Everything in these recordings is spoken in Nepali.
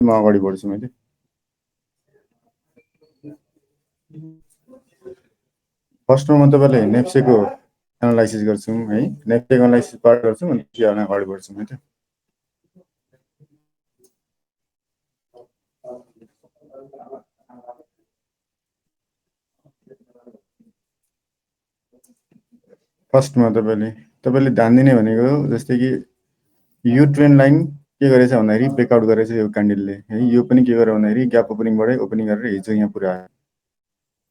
म अगाडि बढ्छु मैले। फर्स्टमा म तपाईँलाई नेप्सेको एनालाइसिस गर्छौँ है। नेप्सेको एनालाइसिस पार्ट गर्छौँ अनि त्यसपछि अगाडि बढ्छौँ है त। फर्स्टमा तपाईँले ध्यान दिने भनेको जस्तै कि यो ट्रेन्ड लाइन के गरेछ भन्दाखेरि ब्रेकआउट गरेछ यो क्यान्डलले है। यो पनि के गर्यो भन्दाखेरि ग्याप ओपनिङबाटै ओपनिङ गरेर हिजो यहाँ पुऱ्यायो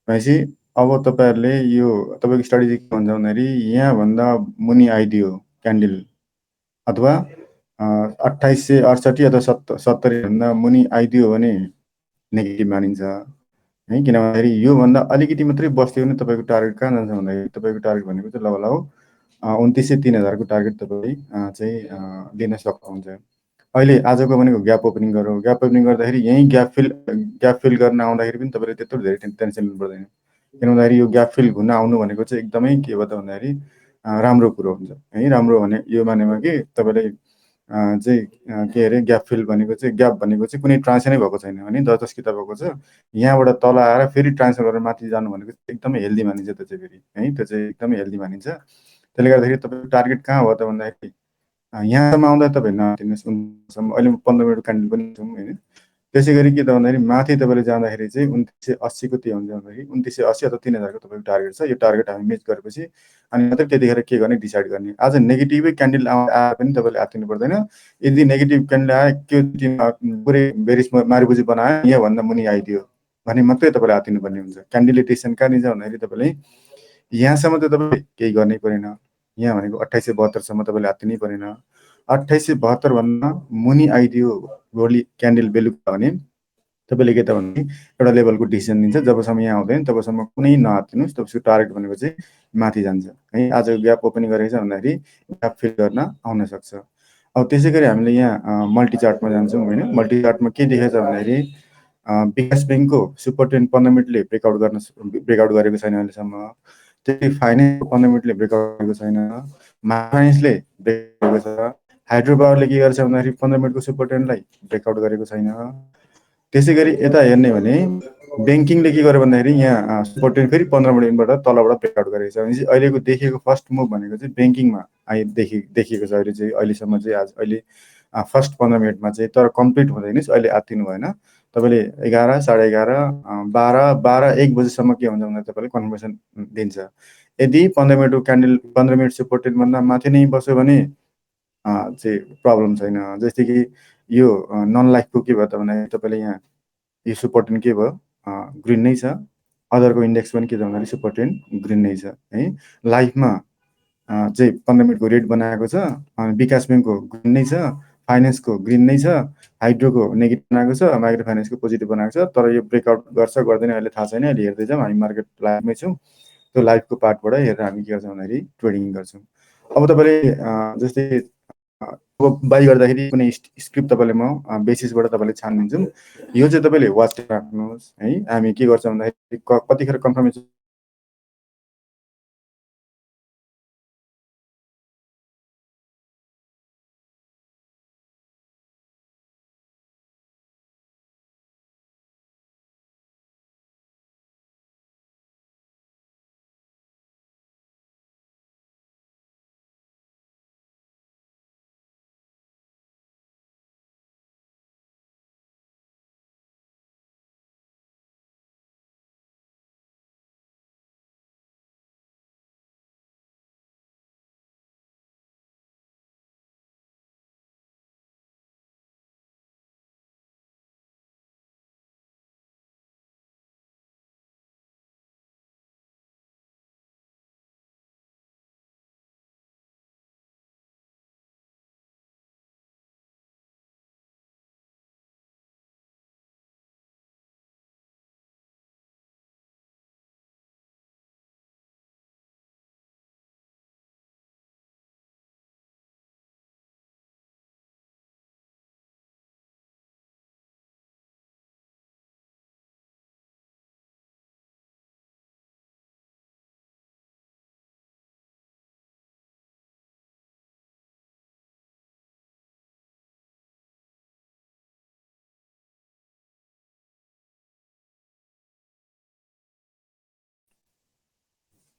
भनेपछि अब तपाईँहरूले यो तपाईँको स्ट्राटेजी के भन्छ भन्दाखेरि यहाँभन्दा मुनि आइदियो क्यान्डल अथवा 2868 अथवा 70भन्दा मुनि आइदियो भने नेगेटिभ मानिन्छ है। किन भन्दाखेरि योभन्दा अलिकति मात्रै बस्थ्यो भने तपाईँको टार्गेट कहाँ जान्छ भन्दाखेरि तपाईँको टार्गेट भनेको चाहिँ लगभग 2903,000को टार्गेट तपाईँ चाहिँ लिन सक्नुहुन्छ। अहिले आजको भनेको ग्याप ओपनिङ गरौँ, ग्याप ओपनिङ गर्दाखेरि यहीँ ग्याप फिल गर्न आउँदाखेरि पनि तपाईँले त्यत्रो धेरै टेन्सन लिनु पर्दैन। किन भन्दाखेरि यो ग्याप फिल हुन आउनु भनेको चाहिँ एकदमै के हो त भन्दाखेरि राम्रो कुरो हुन्छ है। राम्रो भने यो मानेमा कि तपाईँले चाहिँ के अरे ग्याप फिल भनेको चाहिँ ग्याप भनेको चाहिँ कुनै ट्रान्सनै भएको छैन भने 10-10 किताब भएको छ। यहाँबाट तल आएर फेरि ट्रान्सफर गरेर माथि जानु भनेको एकदमै हेल्दी मानिन्छ त्यो चाहिँ फेरि है। त्यो चाहिँ एकदमै हेल्दी मानिन्छ। त्यसले गर्दाखेरि तपाईँको टार्गेट कहाँ हो त भन्दाखेरि यहाँसम्म आउँदा तपाईँ नआत्तिनुहोस्। उन्सम्म अहिले 15 मिनटको क्यान्डल पनि छौँ होइन। त्यसै गरी के त भन्दाखेरि माथि तपाईँले जाँदाखेरि चाहिँ 2980 के हुन्छ भन्दाखेरि 2980 अथवा 3000को तपाईँको टार्गेट छ। यो टार्गेट हामी मिट गरेपछि अनि मात्रै त्यतिखेर के गर्ने डिसाइड गर्ने। आज नेगेटिभै क्यान्डल आए पनि तपाईँले आत्तिनु पर्दैन। यदि नेगेटिभ क्यान्डल आयो त्यो पुरै बेरिस मारिबुजी बनायो यहाँभन्दा मुनि आइदियो भने मात्रै तपाईँले आत्तिनुपर्ने हुन्छ। क्यान्डलले डिसिसन कहाँ दिन्छ भन्दाखेरि तपाईँले यहाँसम्म त तपाईँ केही गर्नै परेन। यहाँ भनेको 2872सम्म तपाईँले आत्तिनै परेन। 2872 भन्दा मुनि आइदियो भोलि क्यान्डल बेलुका भने तपाईँले के त भने एउटा लेभलको डिसिसन दिन्छ। जबसम्म यहाँ आउँदैन तबसम्म कुनै नआत्तिनुहोस्। तपाईँको टार्गेट भनेको चाहिँ माथि जान्छ है। आज ग्याप ओपनिङ गरेको छ भन्दाखेरि ग्याप फिल गर्न आउन सक्छ। अब त्यसै गरी हामीले यहाँ मल्टी चार्टमा जान्छौँ होइन। मल्टी चार्टमा के देखेछ भन्दाखेरि विकास ब्याङ्कको सुपर ट्रेन्ड 15 मिनटले ब्रेकआउट गरेको छैन अहिलेसम्म। त्यही फाइनेन्सको 15 मिनटले ब्रेकआउट गरेको छैन। फाइनेन्सले ब्रेकआउट गरेको छ। हाइड्रो पावरले के गर्छ भन्दाखेरि 15 मिनटको सुपर ट्रेन्डलाई ब्रेकआउट गरेको छैन। त्यसै गरी यता हेर्ने भने ब्याङ्किङले के गर्यो भन्दाखेरि यहाँ सुपर ट्रेन्ड फेरि 15 मिनटबाट तलबाट ब्रेकआउट गरेको छ भनेपछि अहिलेको देखेको फर्स्ट मुभ भनेको चाहिँ ब्याङ्किङमा देखिएको छ अहिले चाहिँ। अहिलेसम्म चाहिँ आज अहिले फर्स्ट 15 मिनटमा चाहिँ तर कम्प्लिट हुँदैन। अहिले आत्तिनु भएन। तपाईँले 11, 11:30, 12, 1 बजीसम्म के हुन्छ भन्दा तपाईँले कन्फर्मेसन दिन्छ। यदि 15 मिनटको क्यान्डल 15 मिनट सुपर ट्रेन्डभन्दा माथि नै बस्यो भने चाहिँ प्रब्लम छैन। जस्तै कि यो नन लाइफको के भयो त भन्दाखेरि तपाईँले यहाँ यो सुपर ट्रेन्ड के भयो ग्रिन नै छ। अदरको इन्डेक्स पनि के छ भन्दाखेरि सुपर ट्रेन्ड ग्रिन नै छ है। लाइफमा चाहिँ 15 मिनटको रेट बनाएको छ। विकास ब्याङ्कको ग्रिन नै छ। फाइनेन्सको ग्रिन नै छ। हाइड्रोको नेगेटिभ बनाएको छ। माइक्रो फाइनेन्सको पोजिटिभ बनाएको छ। तर यो ब्रेकआउट गर्छ गर्दैन अहिले थाहा छैन। अहिले हेर्दै जाउँ। हामी मार्केट लाइभमै छौँ। त्यो लाइभको पार्टबाट हेरेर हामी के गर्छौँ भन्दाखेरि ट्रेडिङ गर्छौँ। अब तपाईँले जस्तै अब बाई गर्दाखेरि कुनै स्क्रिप्ट तपाईँले म बेसिसबाट तपाईँले छानिदिन्छौँ। यो चाहिँ तपाईँले वाच राख्नुहोस् है। हामी के गर्छौँ भन्दाखेरि कतिखेर कन्फर्मेसन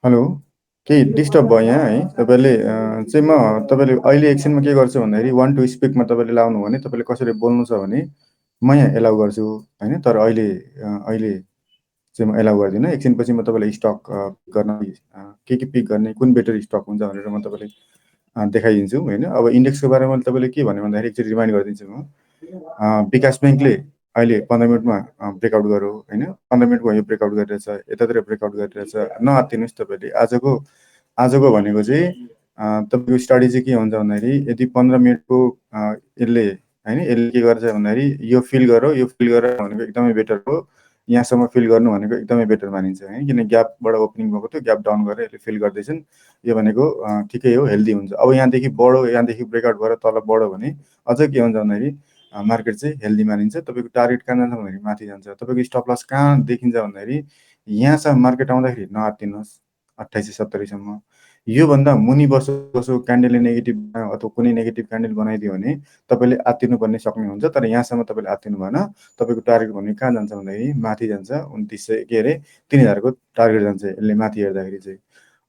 हेलो, केही डिस्टर्ब भयो यहाँ है? तपाईँले तपाईँले अहिले एकछिनमा के गर्छु भन्दाखेरि वान टू स्पिकमा तपाईँले लाउनु भने तपाईँले कसरी बोल्नु छ भने म यहाँ एलाउ गर्छु होइन। तर अहिले चाहिँ म एलाउ गर्दिनँ। एकछिनपछि म तपाईँलाई स्टक गर्न के पिक गर्ने, कुन बेटर स्टक हुन्छ भनेर म तपाईँलाई देखाइदिन्छु होइन। अब इन्डेक्सको बारेमा तपाईँले के भन्यो भन्दाखेरि एकचोटि रिमाइन्ड गरिदिन्छु म। विकास ब्याङ्कले अहिले 15 मिनटमा ब्रेकआउट गऱ्यो होइन। 15 मिनटको यो ब्रेकआउट गरिरहेछ, यतातिर ब्रेकआउट गरिरहेछ। नआत्तिनुहोस् तपाईँले। आजको भनेको चाहिँ तपाईँको स्टडी चाहिँ के हुन्छ भन्दाखेरि यदि 15 मिनटको यसले होइन, यसले के गर्छ भन्दाखेरि यो फिल गरौँ, यो फिल गरेर भनेको एकदमै बेटर हो। यहाँसम्म फिल गर्नु भनेको एकदमै बेटर मानिन्छ होइन। किन ग्यापबाट ओपनिङ भएको थियो, ग्याप डाउन गरेर यसले फिल गर्दैछन्। यो भनेको ठिकै हो, हेल्दी हुन्छ। अब यहाँदेखि बढो, यहाँदेखि ब्रेकआउट भएर तल बढ्यो भने अझ के हुन्छ भन्दाखेरि मार्केट चाहिँ हेल्दी मानिन्छ। तपाईँको टार्गेट कहाँ जान्छ भन्दाखेरि माथि जान्छ। तपाईँको स्टप लस कहाँ देखिन्छ भन्दाखेरि यहाँसम्म मार्केट आउँदाखेरि नआत्तिनुहोस् 2870सम्म। योभन्दा मुनि बसो क्यान्डलले नेगेटिभ अथवा कुनै नेगेटिभ क्यान्डल बनाइदियो भने तपाईँले आत्तिनुपर्ने सक्ने हुन्छ। तर यहाँसम्म तपाईँले आत्तिनु भएन। तपाईँको टार्गेट भनेको कहाँ जान्छ भन्दाखेरि माथि जान्छ। 2900 के अरे 3000 को टार्गेट जान्छ यसले माथि हेर्दाखेरि चाहिँ।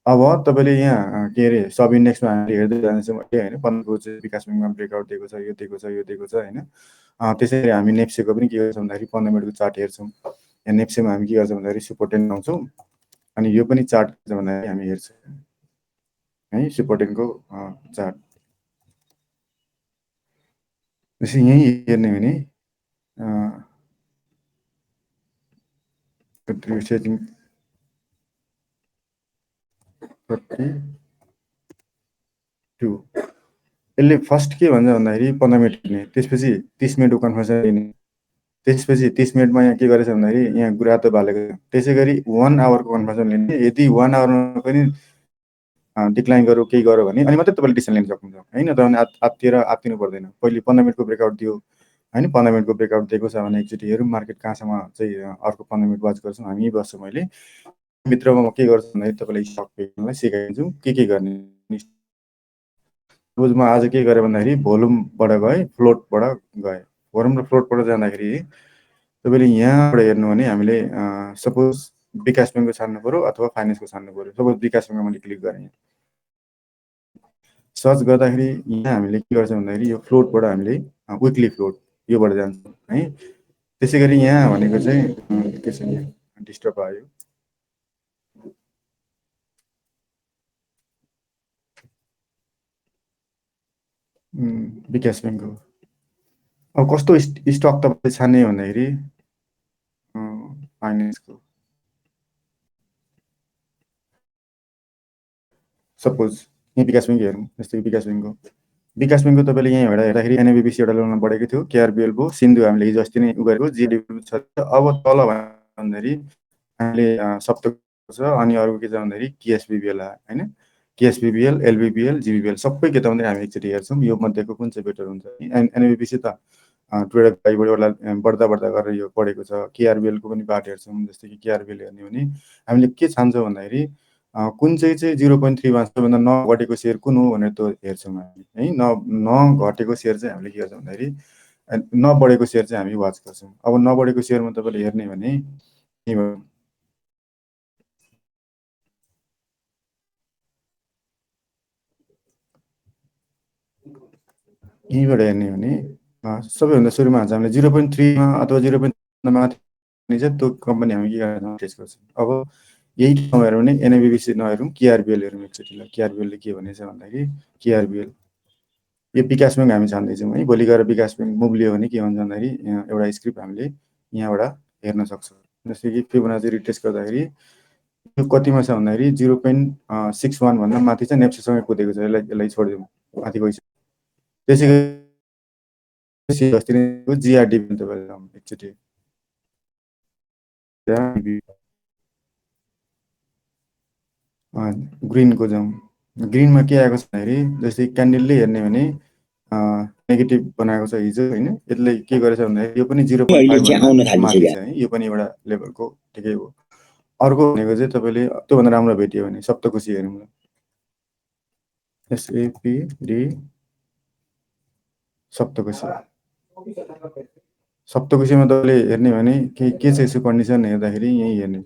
अब तपाईँले यहाँ के अरे सब इन्डेक्समा हामीले हेर्दै जाँदैछौँ अहिले होइन। 15 चाहिँ विकास ब्याङ्कमा ब्रेकआउट दिएको छ, यो दिएको छ, यो दिएको छ होइन। त्यसैले हामी नेप्सेको पनि के गर्छौँ भन्दाखेरि 15 मिनटको चार्ट हेर्छौँ। यहाँ नेप्सेमा हामी के गर्छौँ भन्दाखेरि सुपर 10 लाउँछौँ। अनि यो पनि चार्ट भन्दाखेरि हामी हेर्छौँ है, सुपर 10 को चार्ट। जस्तै यहीँ हेर्ने भने सेटिङ 42 यसले फर्स्ट के भन्छ भन्दाखेरि 15 मिनट लिने, त्यसपछि 30 मिनटको कन्फर्मेसन लिने, त्यसपछि 30 मिनटमा यहाँ के गरेछ भन्दाखेरि यहाँ रातो बालेको छ। त्यसै गरी 1 आवरको कन्फर्मेसन लिने। यदि 1 आवरमा पनि डिक्लाइन गऱ्यो, केही गऱ्यो भने अनि मात्रै तपाईँले डिसिसन लिन सक्नुहुन्छ होइन। तर भने आत्तिनु पर्दैन। पहिले 15 मिनटको ब्रेकआउट दियो होइन। 15 मिनटको ब्रेकआउट दिएको छ भने एकचोटि हेरौँ मार्केट कहाँसम्म चाहिँ अर्को 15 मिनट वाच गर्छौँ। हामी बस्छौँ मैले भित्रमा। म के गर्छु भन्दाखेरि तपाईँलाई स्टक पिकलाई सिकाइदिन्छु के गर्ने। सपोज म आज के गरेँ भन्दाखेरि भोल्युमबाट गएँ, फ्लोटबाट गएँ। भोल्युम र फ्लोटबाट जाँदाखेरि तपाईँले यहाँबाट हेर्नु भने हामीले सपोज विकास ब्याङ्कको छान्नु पऱ्यो अथवा फाइनेन्सको छान्नु पऱ्यो। सपोज विकास ब्याङ्कमा मैले क्लिक गरेँ। सर्च गर्दाखेरि यहाँ हामीले के गर्छौँ भन्दाखेरि यो फ्लोटबाट हामीले विकली फ्लोट योबाट जान्छौँ है। त्यसै गरी यहाँ भनेको चाहिँ के छ यहाँ डिस्टर्ब आयो। विकास ब्याङ्कको अब कस्तो स्टक तपाईँले छान्ने भन्दाखेरि फाइनेन्सको सपोज यहाँ विकास ब्याङ्क हेरौँ। जस्तै विकास ब्याङ्कको तपाईँले यहाँ हेर्दाखेरि एनएबिबिसी एउटा लोनमा बढेको थियो, केआरबिएल भयो, सिन्धु हामीले हिजो अस्ति नै उ गरेको जिडिपी छ। अब तल भन्दाखेरि हामीले सप्तक छ। अनि अरू के छ भन्दाखेरि केएसबिबिएल होइन। केएसबिबिएल, एलबिबिएल, जिबिबिएल सबै के त भन्दाखेरि हामी एकचोटि हेर्छौँ यो मध्येको कुन चाहिँ बेटर हुन्छ। एनएबिबिसी त टुवेल्भ बढ्दा गरेर यो बढेको छ। केआरबिएलको पनि बाटो हेर्छौँ। जस्तै कि केआरबिएल हेर्ने भने हामीले के छान्छौँ भन्दाखेरि कुन चाहिँ 0.3 सबभन्दा नघटेको सेयर कुन हो भनेर त्यो हेर्छौँ हामी है। नघटेको सेयर चाहिँ हामीले के गर्छौँ भन्दाखेरि नबढेको सेयर चाहिँ हामी वाच गर्छौँ। अब नबढेको सेयरमा तपाईँले हेर्ने भने यहीँबाट हेर्ने भने सबैभन्दा सुरुमा हुन्छ हामीले 0.3मा अथवा 0.3 माथि चाहिँ त्यो कम्पनी हामी के गर्छौँ टेस्ट गर्छौँ। अब यही ठाउँ हेऱ्यौँ भने एनएबिबिसी नहेरौँ, केआरबिएल हेरौँ एकचोटि। ल केआरबिएलले के भनेछ भन्दाखेरि केआरबिएल यो विकास ब्याङ्क हामी छान्दैछौँ है। भोलि गएर विकास ब्याङ्क मुभ लियो भने के हुन्छ भन्दाखेरि एउटा स्क्रिप्ट हामीले यहाँबाट हेर्न सक्छौँ। जस्तै कि फिबोनाची रिटेस्ट गर्दाखेरि यो कतिमा छ भन्दाखेरि 0.61 भन्दा माथि चाहिँ नेप्सेसँगै कुदेको छ। यसलाई छोडिदिउँ, माथि गइसक्यो। त्यसै गरी अस्ति नै जिआरडी तपाईँले एकचोटि ग्रिनको जाउँ। ग्रिनमा के आएको छ भन्दाखेरि जस्तै क्यान्डलले हेर्ने भने नेगेटिभ बनाएको छ हिजो होइन। यसले के गरेछ भन्दाखेरि यो पनि 0.5 भन्दा माथि छ है। यो पनि एउटा लेभलको ठिकै हो। अर्को भनेको चाहिँ तपाईँले त्योभन्दा राम्रो भेट्यो भने सप्तकोशी हेरौँ न। एसएपिडी सप्तकोशी सप्तकोशीमा तपाईँले हेर्ने भने के छ यसको कन्डिसन हेर्दाखेरि यहीँ हेर्ने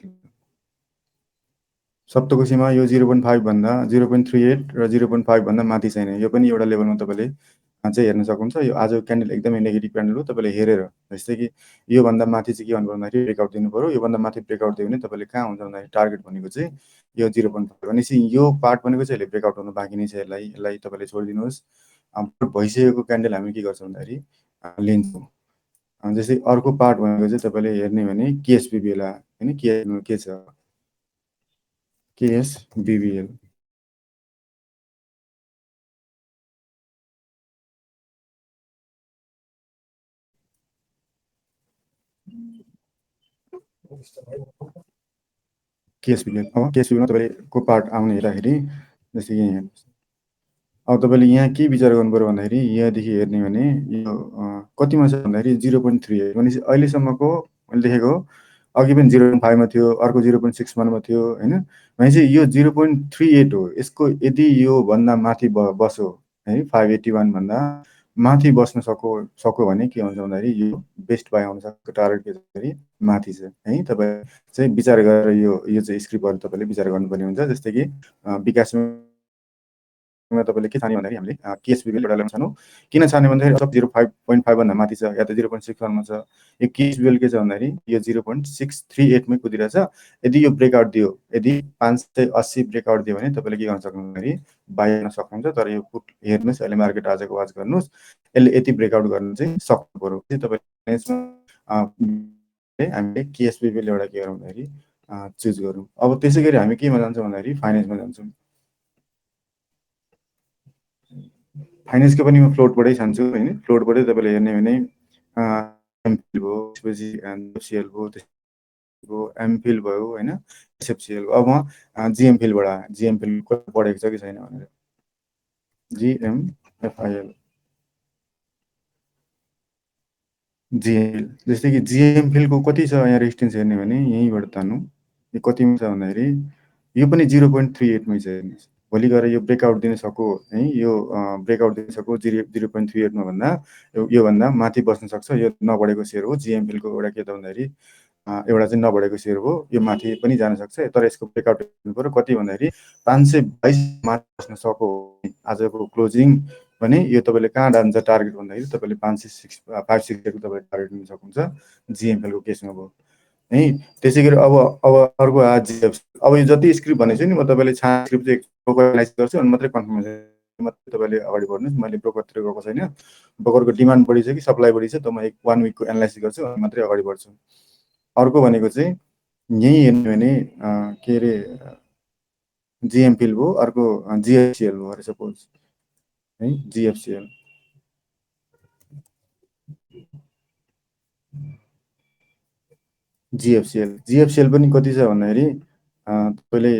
सप्तको सीमा यो 0.5 भन्दा 0.38 र 0.5 भन्दा माथि छैन। यो पनि एउटा लेभलमा तपाईँले चाहिँ हेर्न सक्नुहुन्छ। यो आजको क्यान्डल एकदमै नेगेटिभ क्यान्डल हो। तपाईँले हेरेर जस्तै कि योभन्दा माथि चाहिँ के भन्नु भन्दाखेरि ब्रेकआउट दिनु पऱ्यो। योभन्दा माथि ब्रेकआउट दियो भने तपाईँले कहाँ हुन्छ भन्दाखेरि टार्गेट भनेको चाहिँ यो 0.5 भनेपछि यो पार्ट भनेको चाहिँ यसले ब्रेकआउट हुनु बाँकी नै छ। यसलाई तपाईँले छोडिदिनुहोस्। भइसकेको क्यान्डल हामी के गर्छौँ भन्दाखेरि लिन्छौँ। जस्तै अर्को पार्ट भनेको चाहिँ तपाईँले हेर्ने भने केएसबिबिएल होइन, के छ केएसबिबिएल। केएसबिबिएल अब केएसबिबिएलमा तपाईँको पार्ट आउने हेर्दाखेरि जस्तै कि अब तपाईँले यहाँ के विचार गर्नु पऱ्यो भन्दाखेरि यहाँदेखि हेर्ने भने यो कतिमा छ भन्दाखेरि 0.38 भनेपछि अहिलेसम्मको मैले देखेको अघि पनि 0.5मा थियो, अर्को 0.61मा थियो होइन। भनेपछि यो 0.38 हो। यसको यदि योभन्दा माथि बस्यो है 581 भन्दा माथि बस्न सक्यो भने के हुन्छ भन्दाखेरि यो बेस्ट बाई आउन सक्छ। टार्गेट के छ भन्दाखेरि माथि छ है। तपाईँ चाहिँ विचार गरेर यो चाहिँ स्क्रिप्टहरू तपाईँले विचार गर्नुपर्ने हुन्छ। जस्तै कि विकासमा तपाईँले के छान्यो भन्दाखेरि हामीले केएसबिबिएल एउटा ल्याउन छानौँ। किन छान्यो भन्दाखेरि सब 0.5 भन्दा माथि छ या त 0.61मा छ। यो केएसबिबिएल के छ भन्दाखेरि यो 0.638मै कुदिरहेछ। यदि यो ब्रेकआउट दियो, यदि 580 ब्रेकआउट दियो भने तपाईँले के गर्न सक्नुहुन्छ भन्दाखेरि बाई गर्न सक्नुहुन्छ। तर यो पुट हेर्नुहोस्, अहिले मार्केट आजको वाच गर्नुहोस्, यसले यति ब्रेकआउट गर्न चाहिँ सक्नु पऱ्यो। तपाईँले हामीले केएसबिबिएल एउटा के गरौँ भन्दाखेरि चुज गरौँ। अब त्यसै गरी हामी केमा जान्छौँ भन्दाखेरि फाइनेन्समा जान्छौँ। फाइनेन्सको पनि म फ्लोटबाटै छान्छु होइन। फ्लोटबाटै तपाईँले हेर्ने भने एमफिल भयो, त्यसपछि एनएफसिएल भयो, त्यसको एमफिल भयो होइन, एसएफसिएल भयो। अब म जिएमफिल बढेको छ कि छैन भनेर जिएमएफआइएल जिएमफिल जस्तै कि जिएमफिलको कति छ यहाँ रेजिस्टेन्स हेर्ने भने यहीँबाट तानौँ। यो कतिमा छ भन्दाखेरि यो पनि 0.38मै छ। हेर्नुहोस्, भोलि गएर यो ब्रेकआउट दिन सक्यो है, यो ब्रेकआउट दिन सक्यो 0.38मा भन्दा योभन्दा माथि बस्न सक्छ। यो नबढेको सेयर हो। जिएमफिलको एउटा के त भन्दाखेरि एउटा चाहिँ नबढेको सेयर हो। यो माथि पनि जान सक्छ। तर यसको ब्रेकआउट दिनु पऱ्यो कति भन्दाखेरि 522 माथि बस्न सक्यो आजको क्लोजिङ भने यो तपाईँले कहाँ जान्छ टार्गेट भन्दाखेरि तपाईँले 560को तपाईँले टार्गेट लिन सक्नुहुन्छ जिएमएलको केसमा भयो है। त्यसै गरी अब अर्को जिएफसी। अब यो जति स्क्रिप्ट भनेको छु नि म तपाईँले स्क्रिप्ट चाहिँ एनालाइज गर्छु अनि मात्रै कन्फर्मेसन मात्रै तपाईँले अगाडि बढ्नुहोस्। मैले ब्रोकरतिर गएको छैन। ब्रोकरको डिमान्ड बढी छ कि सप्लाई बढी छ त म 1 विकको एनालाइसिस गर्छु अनि मात्रै अगाडि बढ्छु। अर्को भनेको चाहिँ यहीँ हेर्ने भने के अरे जिएमफिल भयो, अर्को जिएफसिएल भयो अरे सपोज है। जिएफसिएल जिएफसिएल पनि कति छ भन्दाखेरि तपाईँले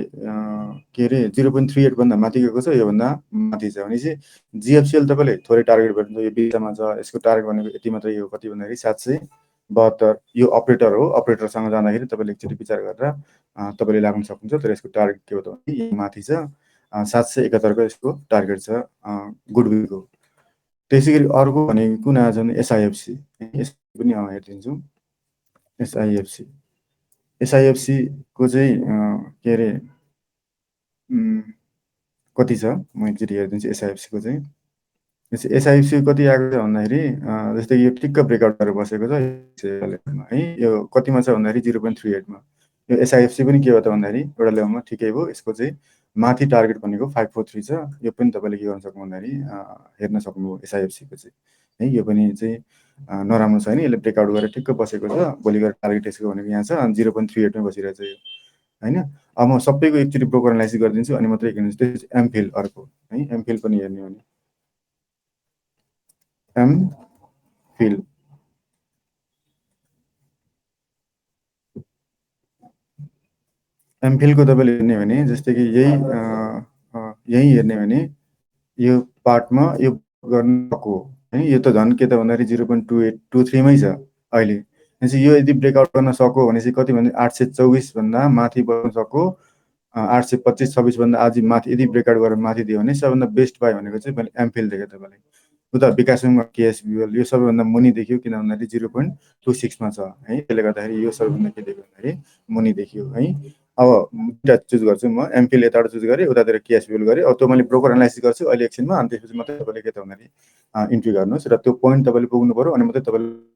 के अरे 0.38 भन्दा माथि गएको छ, योभन्दा माथि छ भनेपछि जिएफसिएल तपाईँले थोरै टार्गेट गर्नुहुन्छ। यो बिचमा छ, यसको टार्गेट भनेको यति मात्रै हो। कति भन्दाखेरि 772। यो अपरेटर हो। अपरेटरसँग जाँदाखेरि तपाईँले एकचोटि विचार गरेर तपाईँले लाग्न सक्नुहुन्छ। तर यसको टार्गेट के हो त भने यही माथि छ। 771को यसको टार्गेट छ गुडविलको। त्यसै गरी अर्को भनेको कुन आएछ भने एसआइएफसी पनि हेरिदिन्छौँ। एसआइएफसीको चाहिँ के अरे कति छ म एकचोटि हेरिदिन्छु। एसआइएफसीको चाहिँ एसआइएफसी कति आएको छ भन्दाखेरि जस्तै यो ठिक्क ब्रेकआउट गरेर बसेको छ है। यो कतिमा छ भन्दाखेरि 0.38मा। यो एसआइएफसी पनि के हो त भन्दाखेरि एउटा लेभलमा ठिकै हो। यसको चाहिँ माथि टार्गेट भनेको 543 छ। यो पनि तपाईँले के गर्न सक्नु भन्दाखेरि हेर्न सक्नुभयो एसआइएफसीको चाहिँ है। यो पनि चाहिँ नराम्रो छैन। यसले ब्रेकआउट गरेर ठिक्क बसेको छ। भोलि गएर टार्गेट यसको भनेको यहाँ छ अनि 0.38मै बसिरहेको छ यो होइन। अब म सबैको एकचोटि ब्रोकर एनालाइसिस गरिदिन्छु अनि मात्रै हेर्नुहोस्। त्यसपछि एमफिल अर्को है। एमफिल पनि हेर्ने हो भने एमफिल एमफिलको तपाईँले हेर्ने भने जस्तै कि यही हेर्ने भने यो पार्टमा यो गर्न सक्यो है। यो त झन् के त भन्दाखेरि 0.2823मै छ अहिले। भनेपछि यो यदि ब्रेकआउट गर्न सक्यो भनेपछि कति भने 824 भन्दा माथि बढ्न सक्यो। 825 26 भन्दा आज माथि यदि ब्रेकआउट गरेर माथि दियो भने सबभन्दा बेस्ट बाई भनेको चाहिँ मैले एमफिल देखेँ तपाईँलाई। उता विकाससँग केएसबिएल यो सबैभन्दा मुनि देखियो। किन भन्दाखेरि 0.26मा छ है। त्यसले गर्दाखेरि यो सबैभन्दा के देख्यो भन्दाखेरि मुनि देखियो है। अब दुईटा चुज गर्छु म, एमफिल यताबाट चुज गरेँ, उतातिर केएसपिएल गरेँ, अब त्यो मैले ब्रोकर एनालाइसिस गर्छु अहिले एकछिनमा, अनि त्यसपछि मात्रै तपाईँले के त भन्दाखेरि इन्ट्री गर्नुहोस्, र त्यो पोइन्ट तपाईँले पुग्नु पऱ्यो, अनि मात्रै तपाईँले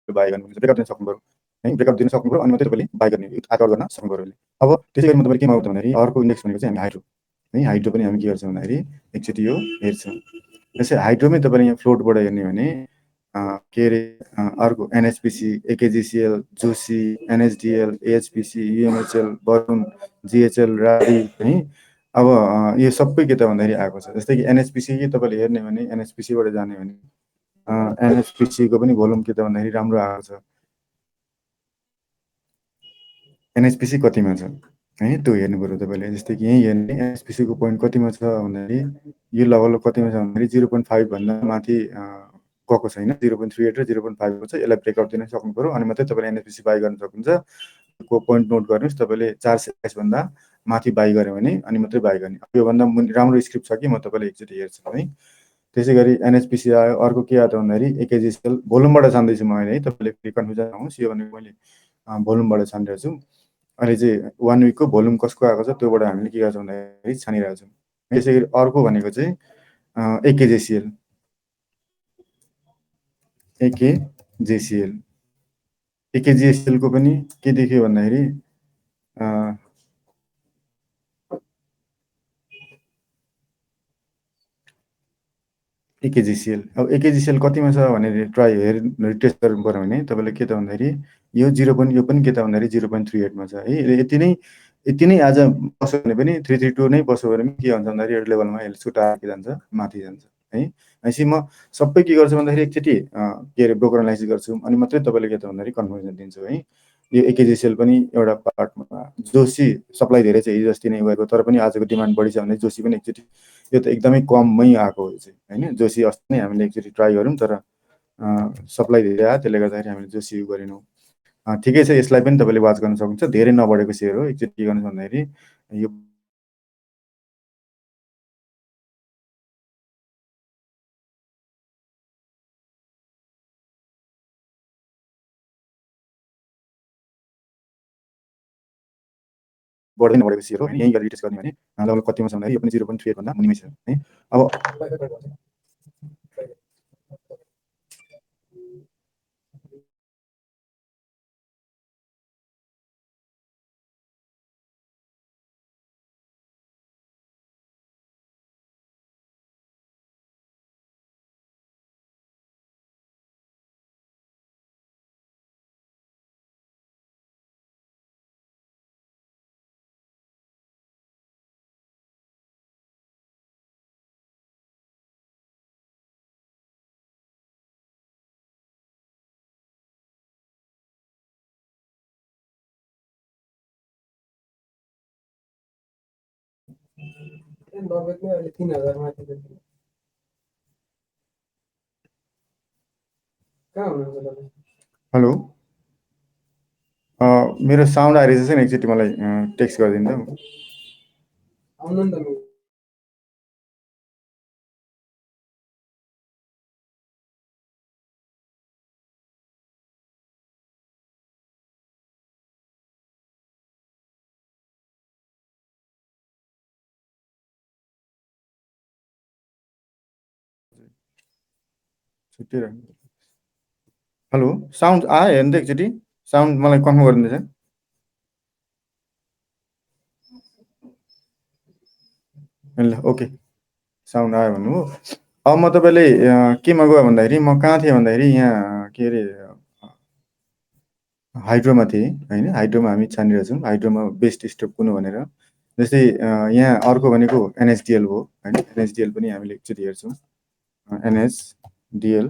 बाई गर्नुहुन्छ, ब्रेकअप दिन सक्नु पऱ्यो है, ब्रेकअप दिन सक्नु पऱ्यो, अनि मात्रै तपाईँले बाई गर्ने आउट गर्न सक्नु पऱ्यो। अब त्यसै गरी म तपाईँले के माग्छु भन्दाखेरि अर्को इन्डेक्स भनेको चाहिँ हामी हाइड्रो है, हाइड्रो पनि हामी के गर्छौँ भन्दाखेरि एकचोटि यो हेर्छौँ। जस्तै हाइड्रोमै तपाईँले यहाँ फ्लोटबाट हेर्ने भने के अरे अर्को एनएचपिसी, एकेजिसिएल, जोसी, एनएचडिएल, एएचपिसी, युएमएचएल, वरुण, जिएचएल, राडी है। अब यो सबै के त भन्दाखेरि आएको छ। जस्तै कि एनएचपिसी तपाईँले हेर्ने भने एनएचपिसीबाट जाने भने एनएचपिसीको पनि भोल्युम के त भन्दाखेरि राम्रो आएको छ। एनएचपिसी कतिमा छ है, त्यो हेर्नु पऱ्यो तपाईँले। जस्तै कि यहीँ हेर्ने एनएचपिसीको पोइन्ट कतिमा छ भन्दाखेरि यो लेभल कतिमा छ भन्दाखेरि 0.5 भन्दा माथि गएको छैन, 0.38 र 0.5 छ। यसलाई ब्रेकआउट दिन सक्नु पऱ्यो, अनि मात्रै तपाईँले एनएचपिसी बाई गर्न सक्नुहुन्छ। को पोइन्ट नोट गर्नुहोस्, तपाईँले 427 भन्दा माथि बाई गऱ्यो भने अनि मात्रै बाई गर्ने। योभन्दा राम्रो स्क्रिप्ट छ कि म तपाईँलाई एकचोटि हेर्छु है। त्यसै गरी एनएचपिसी आयो, अर्को के आयो त भन्दाखेरि एकेजिसिएल, भोल्युमबाट छान्दैछु म अहिले है, तपाईँले कन्फ्युजन नहोस्, यो भनेको मैले भोल्युमबाट छानिरहेको छु। अहिले चाहिँ 1 विकको भोल्युम कसको आएको छ त्योबाट हामीले के गर्छौँ भन्दाखेरि छानिरहेको छौँ। त्यसै गरी अर्को भनेको चाहिँ एकेजेसिएल, एकेजेसिएल, एकेजिएसएलको पनि के देख्यो भन्दाखेरि एकेजिसिएल, अब एकेजिसिएल कतिमा छ भनेर ट्राई टेस्ट गर्नु पऱ्यो भने तपाईँले के त भन्दाखेरि यो 0 यो पनि के त भन्दाखेरि 0.38 मा छ है। यति नै आज बस्यो भने पनि 332 नै बस्यो भने पनि के हुन्छ भन्दाखेरि यो लेभलमा यसले छुट्याएर के जान्छ, माथि जान्छ है। भनेपछि म सबै के गर्छु भन्दाखेरि एकचोटि के अरे ब्रोकर एनालाइसिस गर्छु, अनि मात्रै तपाईँले के त भन्दाखेरि कन्फर्मेसन दिन्छु है। यो एकेजिसिएल पनि एउटा पार्टमा, जोसी सप्लाई धेरै छ, हिजो अस्ति नै गएको, तर पनि आजको डिमान्ड बढी छ भने जोसी पनि एकचोटि, यो त एकदमै कममै आएको चाहिँ होइन। जोसी अस्ति नै हामीले एकचोटि ट्राई गऱ्यौँ, तर सप्लाई धेरै आयो, त्यसले गर्दाखेरि हामीले जोसी गरेनौँ। ठिकै छ, यसलाई पनि तपाईँले वाच गर्न सक्नुहुन्छ, धेरै नबढेको सेयर हो। एकचोटि के गर्नु भन्दाखेरि यो बढ्दै नबढेको सेयर हो, यहीँ गरेर टेस्ट गर्ने भने लेभल कतिमा छ भन्दाखेरि यो पनि 0.38 भन्दा मुनिमै छ है। अब हेलो, मेरो साउन्ड आइरहेछ नि, एकचोटि मलाई टेक्स्ट गरिदिनु त। छुट्टिरहेको। हेलो, साउन्ड आयो हेर्नु त एकचोटि, साउन्ड मलाई कन्फर्म गरिदिँदैछ। ल ओके, साउन्ड आयो भन्नुभयो। अब म तपाईँले केमा गयो भन्दाखेरि म कहाँ थिएँ भन्दाखेरि यहाँ के अरे हाइड्रोमा थिएँ होइन। हाइड्रोमा हामी छानिरहेको छौँ, हाइड्रोमा बेस्ट स्टक कुन भनेर। जस्तै यहाँ अर्को भनेको एनएचडिएल हो होइन। एनएचडिएल पनि हामीले एकचोटि हेर्छौँ। एनएचडिएल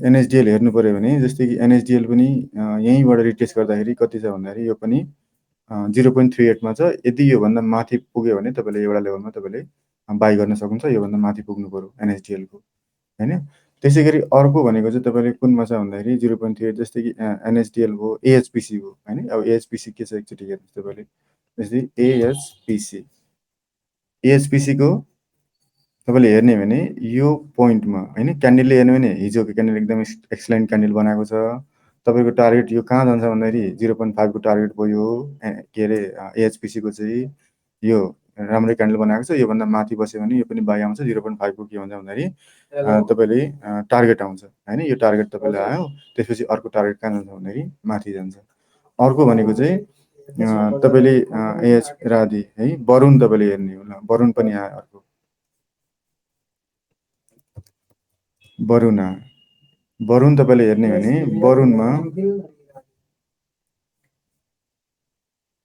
एनएचडिएल हेर्नु पऱ्यो भने, जस्तै कि एनएचडिएल पनि यहीँबाट रिटेस्ट गर्दाखेरि कति छ भन्दाखेरि यो पनि 0.38 मा छ। यदि योभन्दा माथि पुग्यो भने तपाईँले एउटा लेभलमा तपाईँले बाई गर्न सक्नुहुन्छ, योभन्दा माथि पुग्नु पऱ्यो एनएचडिएलको होइन। त्यसै गरी अर्को भनेको चाहिँ तपाईँले कुनमा छ भन्दाखेरि 0.38, जस्तै कि एनएचडिएल भयो, एएचपिसी भयो होइन। अब एएचपिसी के छ एकचोटि हेर्नुहोस् तपाईँले। जस्तै एएचपिसीको तपाईँले हेर्ने हो भने यो पोइन्टमा होइन, क्यान्डलले हेर्ने भने हिजोको क्यान्डल एकदम एक्सलेन्ट क्यान्डल बनाएको छ। तपाईँको टार्गेट यो कहाँ जान्छ भन्दाखेरि 0.5 को टार्गेट भयो। के अरे एएचपिसीको चाहिँ यो राम्रै क्यान्डल बनाएको छ। योभन्दा माथि बस्यो भने यो पनि बाई आउँछ। 0.5 को के भन्छ भन्दाखेरि तपाईँले टार्गेट आउँछ होइन। यो टार्गेट तपाईँले आयो, त्यसपछि अर्को टार्गेट कहाँ जान्छ भन्दाखेरि माथि जान्छ। अर्को भनेको चाहिँ तपाईँले एएच राधि है, वरुण तपाईँले हेर्ने होला, वरुण पनि आयो अर्को, वरुण आयो। वरुण तपाईँले हेर्ने भने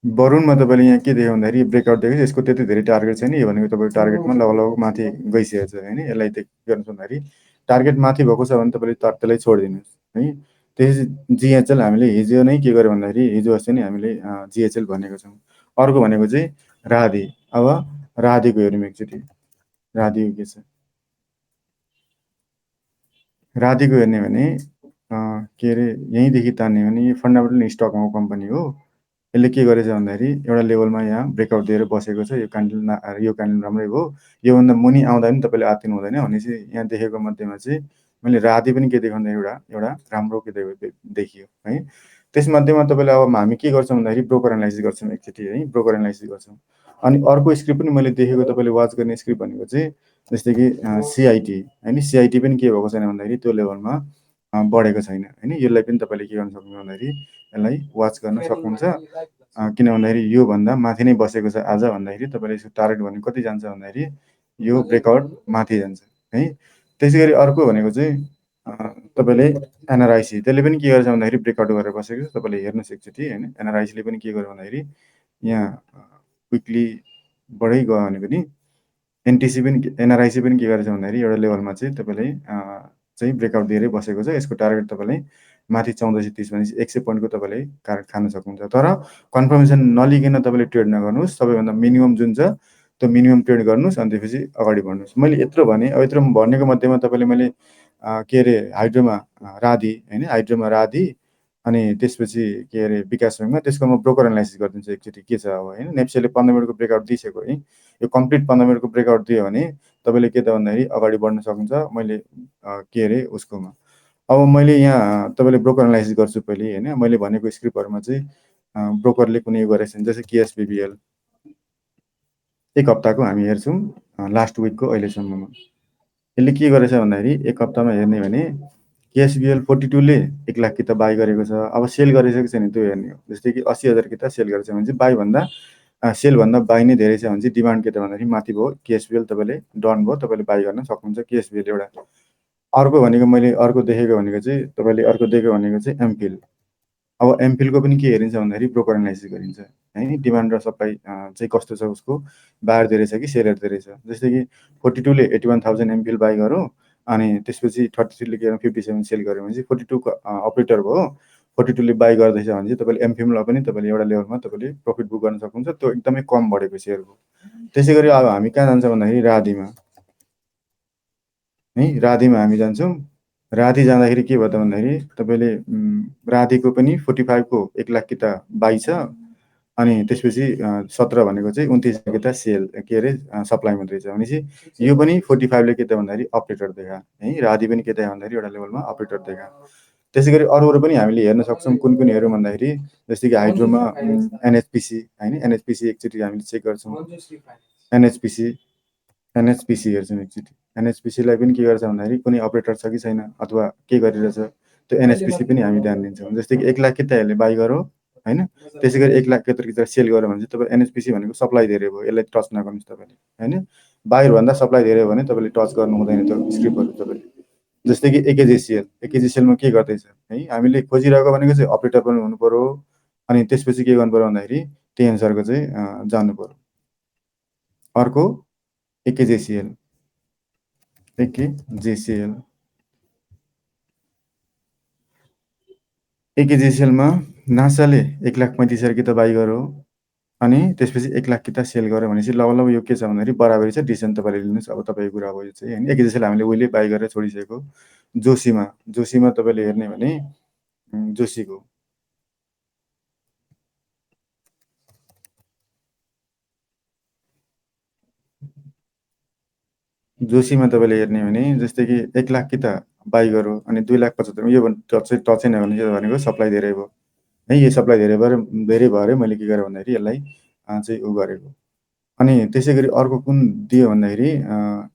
वरुणमा तपाईँले यहाँ के देख्यो भन्दाखेरि ब्रेकआउट देखेको छ। यसको त्यति धेरै टार्गेट छैन। यो भनेको तपाईँको टार्गेटमा लगभग माथि गइसकेको छ होइन। यसलाई गर्नु भन्दाखेरि टार्गेट माथि भएको छ भने तपाईँले त्यसलाई छोडिदिनुहोस् है। त्यसपछि जिएचएल हामीले हिजो नै के गर्यो भन्दाखेरि हिजो अस्ति नै हामीले जिएचएल भनेको छौँ। अर्को भनेको चाहिँ राधि। अब राधिको हेरौँ एकचोटि, राधिको के छ। राधिको हेर्ने भने के अरे यहीँदेखि तान्ने भने यो फन्डामेन्टल स्टकमा कम्पनी हो। यसले के गरेछ भन्दाखेरि एउटा लेभलमा यहाँ ब्रेकआउट दिएर बसेको छ। यो क्यान्डल यो क्यान्डल राम्रै हो। योभन्दा मुनि आउँदा पनि तपाईँले आत्तिनु हुँदैन। भनेपछि यहाँ देखेको मध्येमा चाहिँ मैले राधि पनि के देखेँ भन्दा एउटा एउटा राम्रो के देखियो है। त्यसमध्येमा तपाईँले अब हामी के गर्छौँ भन्दाखेरि ब्रोकर एनालाइसिस गर्छौँ एकचोटि है, ब्रोकर एनालाइसिस गर्छौँ। अनि अर्को स्क्रिप्ट पनि मैले देखेको तपाईँले वाच गर्ने स्क्रिप्ट भनेको चाहिँ जस्तै कि सिआइटी होइन। सिआइटी पनि के भएको छैन भन्दाखेरि त्यो लेभलमा बढेको छैन होइन। यसलाई पनि तपाईँले के गर्न सक्नुहुन्छ भन्दाखेरि यसलाई वाच गर्न सक्नुहुन्छ। किन भन्दाखेरि योभन्दा माथि नै बसेको छ आज भन्दाखेरि तपाईँले यसको टार्गेट भनेको कति जान्छ भन्दाखेरि यो ब्रेकआउट माथि जान्छ है। त्यसै गरी अर्को भनेको चाहिँ तपाईँले एनआरआइसी, त्यसले पनि के गर्छ भन्दाखेरि ब्रेकआउट गरेर बसेको छ। तपाईँले हेर्नुहोस् एकचोटि होइन। एनआरआइसीले पनि के गर्यो भन्दाखेरि यहाँ क्विकली बढै गयो भने पनि एनटिसी पनि एनआरआइसी पनि के गरेछ भन्दाखेरि एउटा लेभलमा चाहिँ तपाईँले चाहिँ ब्रेकआउट दिएरै बसेको छ। यसको टार्गेट तपाईँले माथि 1430 भनेपछि 100 पोइन्टको तपाईँले खान सक्नुहुन्छ। तर कन्फर्मेसन नलिकन तपाईँले ट्रेड नगर्नुहोस्। सबैभन्दा मिनिमम जुन छ त्यो मिनिमम ट्रेड गर्नुहोस् अनि त्यसपछि अगाडि बढ्नुहोस्। मैले यत्रो भने। अब यत्रो भनेको मध्येमा तपाईँले मैले के अरे हाइड्रोमा राधि होइन, हाइड्रोमा राधि अनि त्यसपछि के अरे विकास ब्याङ्कमा त्यसको म ब्रोकर एनालाइसिस गरिदिन्छु एकचोटि के छ अब होइन। नेप्सेले 15 मिनटको ब्रेकआउट दिइसक्यो है। यो कम्प्लिट 15 मिनटको ब्रेकआउट दियो भने तपाईँले के त भन्दाखेरि अगाडि बढ्न सक्नुहुन्छ। मैले के अरे उसकोमा अब मैले यहाँ तपाईँले ब्रोकर एनालाइसिस गर्छु पहिले होइन। मैले भनेको स्क्रिप्टहरूमा चाहिँ ब्रोकरले कुनै गरेको छैन। जस्तै केएसबिबिएल एक हप्ताको हामी हेर्छौँ लास्ट विकको अहिलेसम्ममा यसले के गरेछ भन्दाखेरि एक हप्तामा हेर्ने भने केएसबिएल 42ले 1 लाख किता बाई गरेको छ। अब सेल गरिसकेको छैन त्यो हेर्ने हो। जस्तै कि 80,000 किता सेल गरेछ भने चाहिँ बाईभन्दा सेलभन्दा बाई नै धेरै छ भने चाहिँ डिमान्ड के त भन्दाखेरि माथि भयो। केएसबिएल तपाईँले डन भयो, तपाईँले बाई गर्न सक्नुहुन्छ केएसबिएल एउटा। अर्को भनेको मैले अर्को देखेको भनेको चाहिँ तपाईँले अर्को देखेको भनेको चाहिँ एमफिल। अब एमफिलको पनि के हेरिन्छ भन्दाखेरि ब्रोकर एनालाइसिस गरिन्छ है। डिमान्ड र सप्लाई चाहिँ कस्तो छ, उसको बायर धेरै छ कि सेलर धेरै छ। जस्तै कि 42ले 81,000 एमफिल बाई गरौँ अनि त्यसपछि 33ले के 57 सेल गऱ्यो भने चाहिँ 42 को अपरेटर भयो। 42ले बाई गर्दैछ भने चाहिँ तपाईँले एमफिमलाई पनि तपाईँले एउटा लेभलमा तपाईँले प्रफिट बुक गर्न सक्नुहुन्छ। त्यो एकदमै कम बढेको सेयरको। त्यसै गरी अब हामी कहाँ जान्छ भन्दाखेरि राधिमा है, राधिमा हामी जान्छौँ। राधि जाँदाखेरि के भयो त भन्दाखेरि तपाईँले राधिको पनि 45 को 1 लाख किता बाई छ अनि त्यसपछि 17 भनेको चाहिँ 29 किता सेल के अरे सप्लाई मात्रै छ भनेपछि यो पनि 45ले के त भन्दाखेरि अपरेटर देखा है। राधि पनि के देखा भन्दाखेरि एउटा लेभलमा अपरेटर देखा। त्यसै गरी अरू अरू पनि हामीले हेर्न सक्छौँ। कुन कुन हेरौँ भन्दाखेरि जस्तै कि हाइड्रोमा एनएचपिसी होइन। एनएचपिसी एकचोटि हामीले चेक गर्छौँ। एनएचपिसी एनएचपिसी हेर्छौँ एकचोटि। एनएचपिसीलाई पनि के गर्छ भन्दाखेरि कुनै अपरेटर छ कि छैन अथवा के गरिरहेछ त्यो एनएचपिसी पनि हामी ध्यान दिन्छौँ। जस्तै कि 1 लाख किता यसले बाई गरौँ होइन। त्यसै गरी 1 लाख किता सेल गऱ्यो भने चाहिँ तपाईँ एनएचपिसी भनेको सप्लाई धेरै भयो, यसलाई टच नगर्नुहोस् तपाईँले होइन। बाहिरभन्दा सप्लाई धेरै भयो भने तपाईँले टच गर्नु हुँदैन त्यो स्क्रिप्टहरू तपाईँले। जस्तै कि एकेजेसिएल, एकेजेसिएलमा के गर्दैछ है, हामीले खोजिरहेको भनेको चाहिँ अपरेटर पनि हुनु पऱ्यो अनि त्यसपछि के गर्नु पऱ्यो भन्दाखेरि त्यही अनुसारको चाहिँ जानु पऱ्यो। अर्को एकेजेसिएल, एकेजेसिएल एकेजेसिएलमा नासाले 1,35,000 किता बाई गऱ्यो अनि त्यसपछि 1 लाख किता सेल गऱ्यो भनेपछि लगभग यो के छ भन्दाखेरि बराबरी छ। डिसिजन तपाईँले लिनुहोस्। अब तपाईँको कुरा हो यो चाहिँ होइन। एकेजेसिएल हामीले उहिले बाई गरेर छोडिसकेको। जोशीमा जोशीमा तपाईँले हेर्ने भने जोशीको जोशीमा तपाईँले हेर्ने हो भने जस्तै कि 1,00,000 कि त बाई अनि 2,75,000 यो टचै नगर्ने चाहिँ भनेको सप्लाई धेरै भयो है। यो सप्लाई धेरै भएर मैले के गरेँ भन्दाखेरि यसलाई चाहिँ उ गरेको। अनि त्यसै गरी अर्को कुन दियो भन्दाखेरि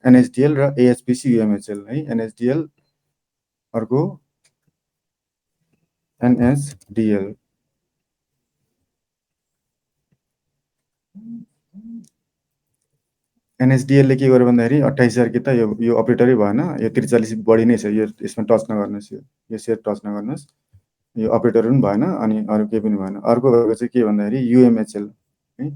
एनएसडिएल र एएचपिसी युएमएचएल है। एनएसडिएल अर्को एनएसडिएल एनएसडिएलले के गर्यो भन्दाखेरि 28,000 कि त यो अपरेटरै भएन, यो 43 बढी नै छ, यो यसमा टच नगर्नुहोस्, यो सेयर टच नगर्नुहोस्, यो अपरेटर पनि भएन अनि अरू केही पनि भएन। अर्को भएको चाहिँ के भन्दाखेरि युएमएचएल है।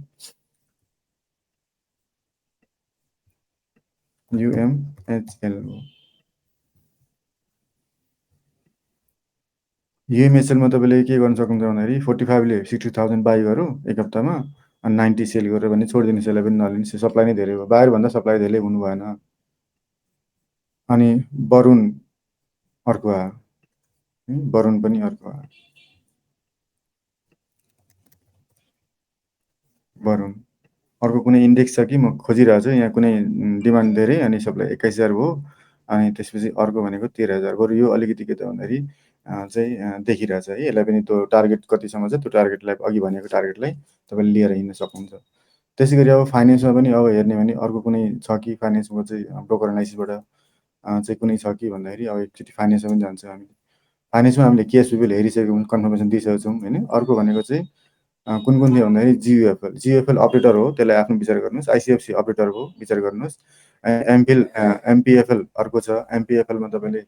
युएमएचएल युएमएचएलमा तपाईँले के गर्न सक्नुहुन्छ भन्दाखेरि 45ले 60,000 बाई गर्यो एक हप्तामा अनि 90 सेल गर्यो भने छोडिदिनुहोस्, यसलाई पनि नलिनुहोस्, सप्लाई नै धेरै भयो, बाहिरभन्दा सप्लाई धेरै हुनु भएन। अनि वरुण अर्को आयो, वरुण पनि अर्को आयो, वरुण अर्को कुनै इन्डेक्स छ कि म खोजिरहेको छु यहाँ, कुनै डिमान्ड धेरै अनि सप्लाई 21,000 भयो अनि त्यसपछि अर्को भनेको 13,000। बरु यो अलिकति के त भन्दाखेरि चाहिँ देखिरहेछ है। यसलाई पनि त्यो टार्गेट कतिसम्म छ, त्यो टार्गेटलाई अघि भनेको टार्गेटलाई तपाईँले लिएर हिँड्न सक्नुहुन्छ। त्यसै गरी अब फाइनेन्समा पनि अब हेर्ने भने अर्को कुनै छ कि फाइनेन्समा चाहिँ ब्रोकर एनालाइसिसबाट चाहिँ कुनै छ कि भन्दाखेरि अब एकचोटि फाइनेन्समा पनि जान्छौँ हामी। फाइनेन्समा हामीले केएसबिबिएल हेरिसकेको कन्फर्मेसन दिइसकेको छौँ होइन। अर्को भनेको चाहिँ कुन कुन थियो भन्दाखेरि जियुएफएल, जियुएफएल अपरेटर हो, त्यसलाई आफ्नो विचार गर्नुहोस्। आइसिएफसी अपरेटर हो, विचार गर्नुहोस्। एमपिएफएल अर्को छ, एमपिएफएलमा तपाईँले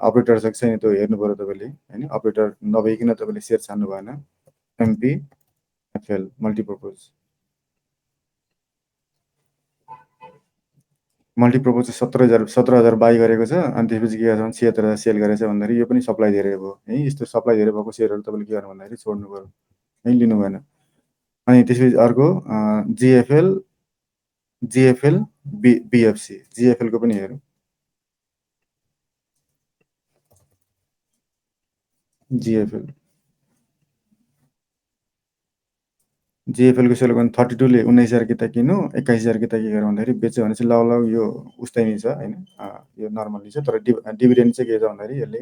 अपरेटर छ कि छैन त्यो हेर्नु पऱ्यो तपाईँले होइन। अपरेटर नभइकन तपाईँले सेयर छान्नु भएन। एमपिएफएल मल्टिपर्पज चाहिँ 17,000 बाई गरेको छ अनि त्यसपछि के गर्छ भने 76,000 सेल गरेको छ भन्दाखेरि यो पनि सप्लाई धेरै भयो है। यस्तो सप्लाई धेरै भएको सेयरहरू तपाईँले के गर्नु भन्दाखेरि छोड्नु पऱ्यो है, लिनु भएन। अनि त्यसपछि अर्को जिएफएल जिएफएल बिएफसी, जिएफएलको पनि हेरौँ। जिएफएल जिएफएलको सेल गर्नु 32ले 19,000 कि त किन्नु, 21,000 कि त के गर्यो भन्दाखेरि बेच्यो भने चाहिँ लगभग यो उस्तै नै छ होइन, यो नर्मली छ। तर डिभिडेन्ड चाहिँ के छ भन्दाखेरि यसले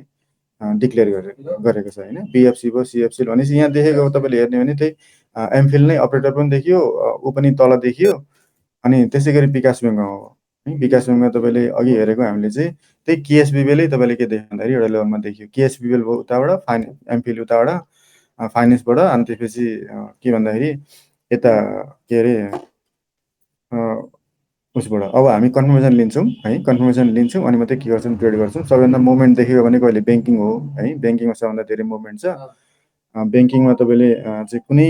डिक्लेयर गरेको छ होइन। बिएफसी भयो, सिएफसी भनेपछि यहाँ देखेको अब तपाईँले हेर्ने भने त्यही एमफिल नै अपरेटर पनि देखियो, ऊ पनि तल देखियो। अनि त्यसै गरी विकास ब्याङ्कमा हो है। विकास ब्याङ्कमा तपाईँले अघि हेरेको हामीले चाहिँ त्यही केएसबिबिएलै तपाईँले के देख्यो भन्दाखेरि एउटा लेभलमा देखियो, केएसबिबिएल भयो उताबाट, एमफिल उताबाट, फाइनेन्सबाट, अनि त्यसपछि के भन्दाखेरि यता के अरे उसबाट अब हामी कन्फर्मेसन लिन्छौँ है। कन्फर्मेसन लिन्छौँ अनि मात्रै के गर्छौँ, ट्रेड गर्छौँ। सबैभन्दा मुभमेन्ट देखेको भनेको अहिले ब्याङ्किङ हो है। ब्याङ्किङमा सबभन्दा धेरै मुभमेन्ट छ। ब्याङ्किङमा तपाईँले चाहिँ कुनै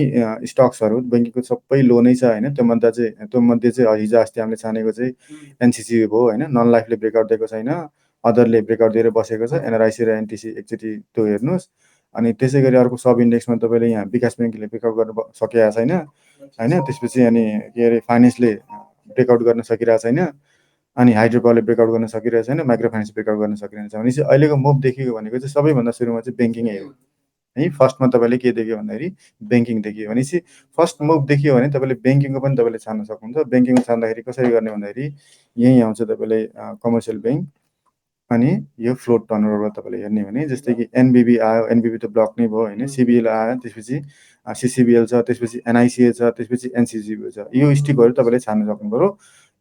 स्टक्सहरू ब्याङ्किङको सबै लो नै छ होइन। त्यो मध्ये चाहिँ हिजो अस्ति हामीले छानेको चाहिँ एनसिसी भयो होइन। नन लाइफले ब्रेकआउट दिएको छैन, अदरले ब्रेकआउट दिएर बसेको छ, एनआरआइसी र एनटिसी एकचोटि त्यो हेर्नुहोस्। अनि त्यसै गरी अर्को सब इन्डेक्समा तपाईँले यहाँ विकास ब्याङ्कले ब्रेकआउट गर्न सकेको छैन होइन। त्यसपछि अनि के अरे फाइनेन्सले ब्रेकआउट गर्न सकिरहेको छैन, अनि हाइड्रो पावरले ब्रेकआउट गर्न सकिरहेको छैन, माइक्रो फाइनेन्स ब्रेकआउट गर्न सकिरहेको छ भनेपछि अहिलेको मुभ देखेको भनेको चाहिँ सबैभन्दा सुरुमा चाहिँ ब्याङ्किङै हो है। फर्स्टमा तपाईँले के देख्यो भन्दाखेरि ब्याङ्किङ देखियो भनेपछि फर्स्ट मुभ देखियो भने तपाईँले ब्याङ्किङको पनि तपाईँले छान्न सक्नुहुन्छ। ब्याङ्किङ छान्दाखेरि कसरी गर्ने भन्दाखेरि यहीँ आउँछ तपाईँले कमर्सियल ब्याङ्क अनि यो फ्लोट टर्नओभरबाट तपाईँले हेर्ने भने जस्तै कि एनबिबी आयो, एनबिबी त ब्लक नै भयो होइन। सिबिएल आयो, त्यसपछि सिसिबिएल छ, त्यसपछि एनआइसिए छ, त्यसपछि एनसिसिबी छ। यो स्टिकहरू तपाईँले छान्न सक्नु पऱ्यो।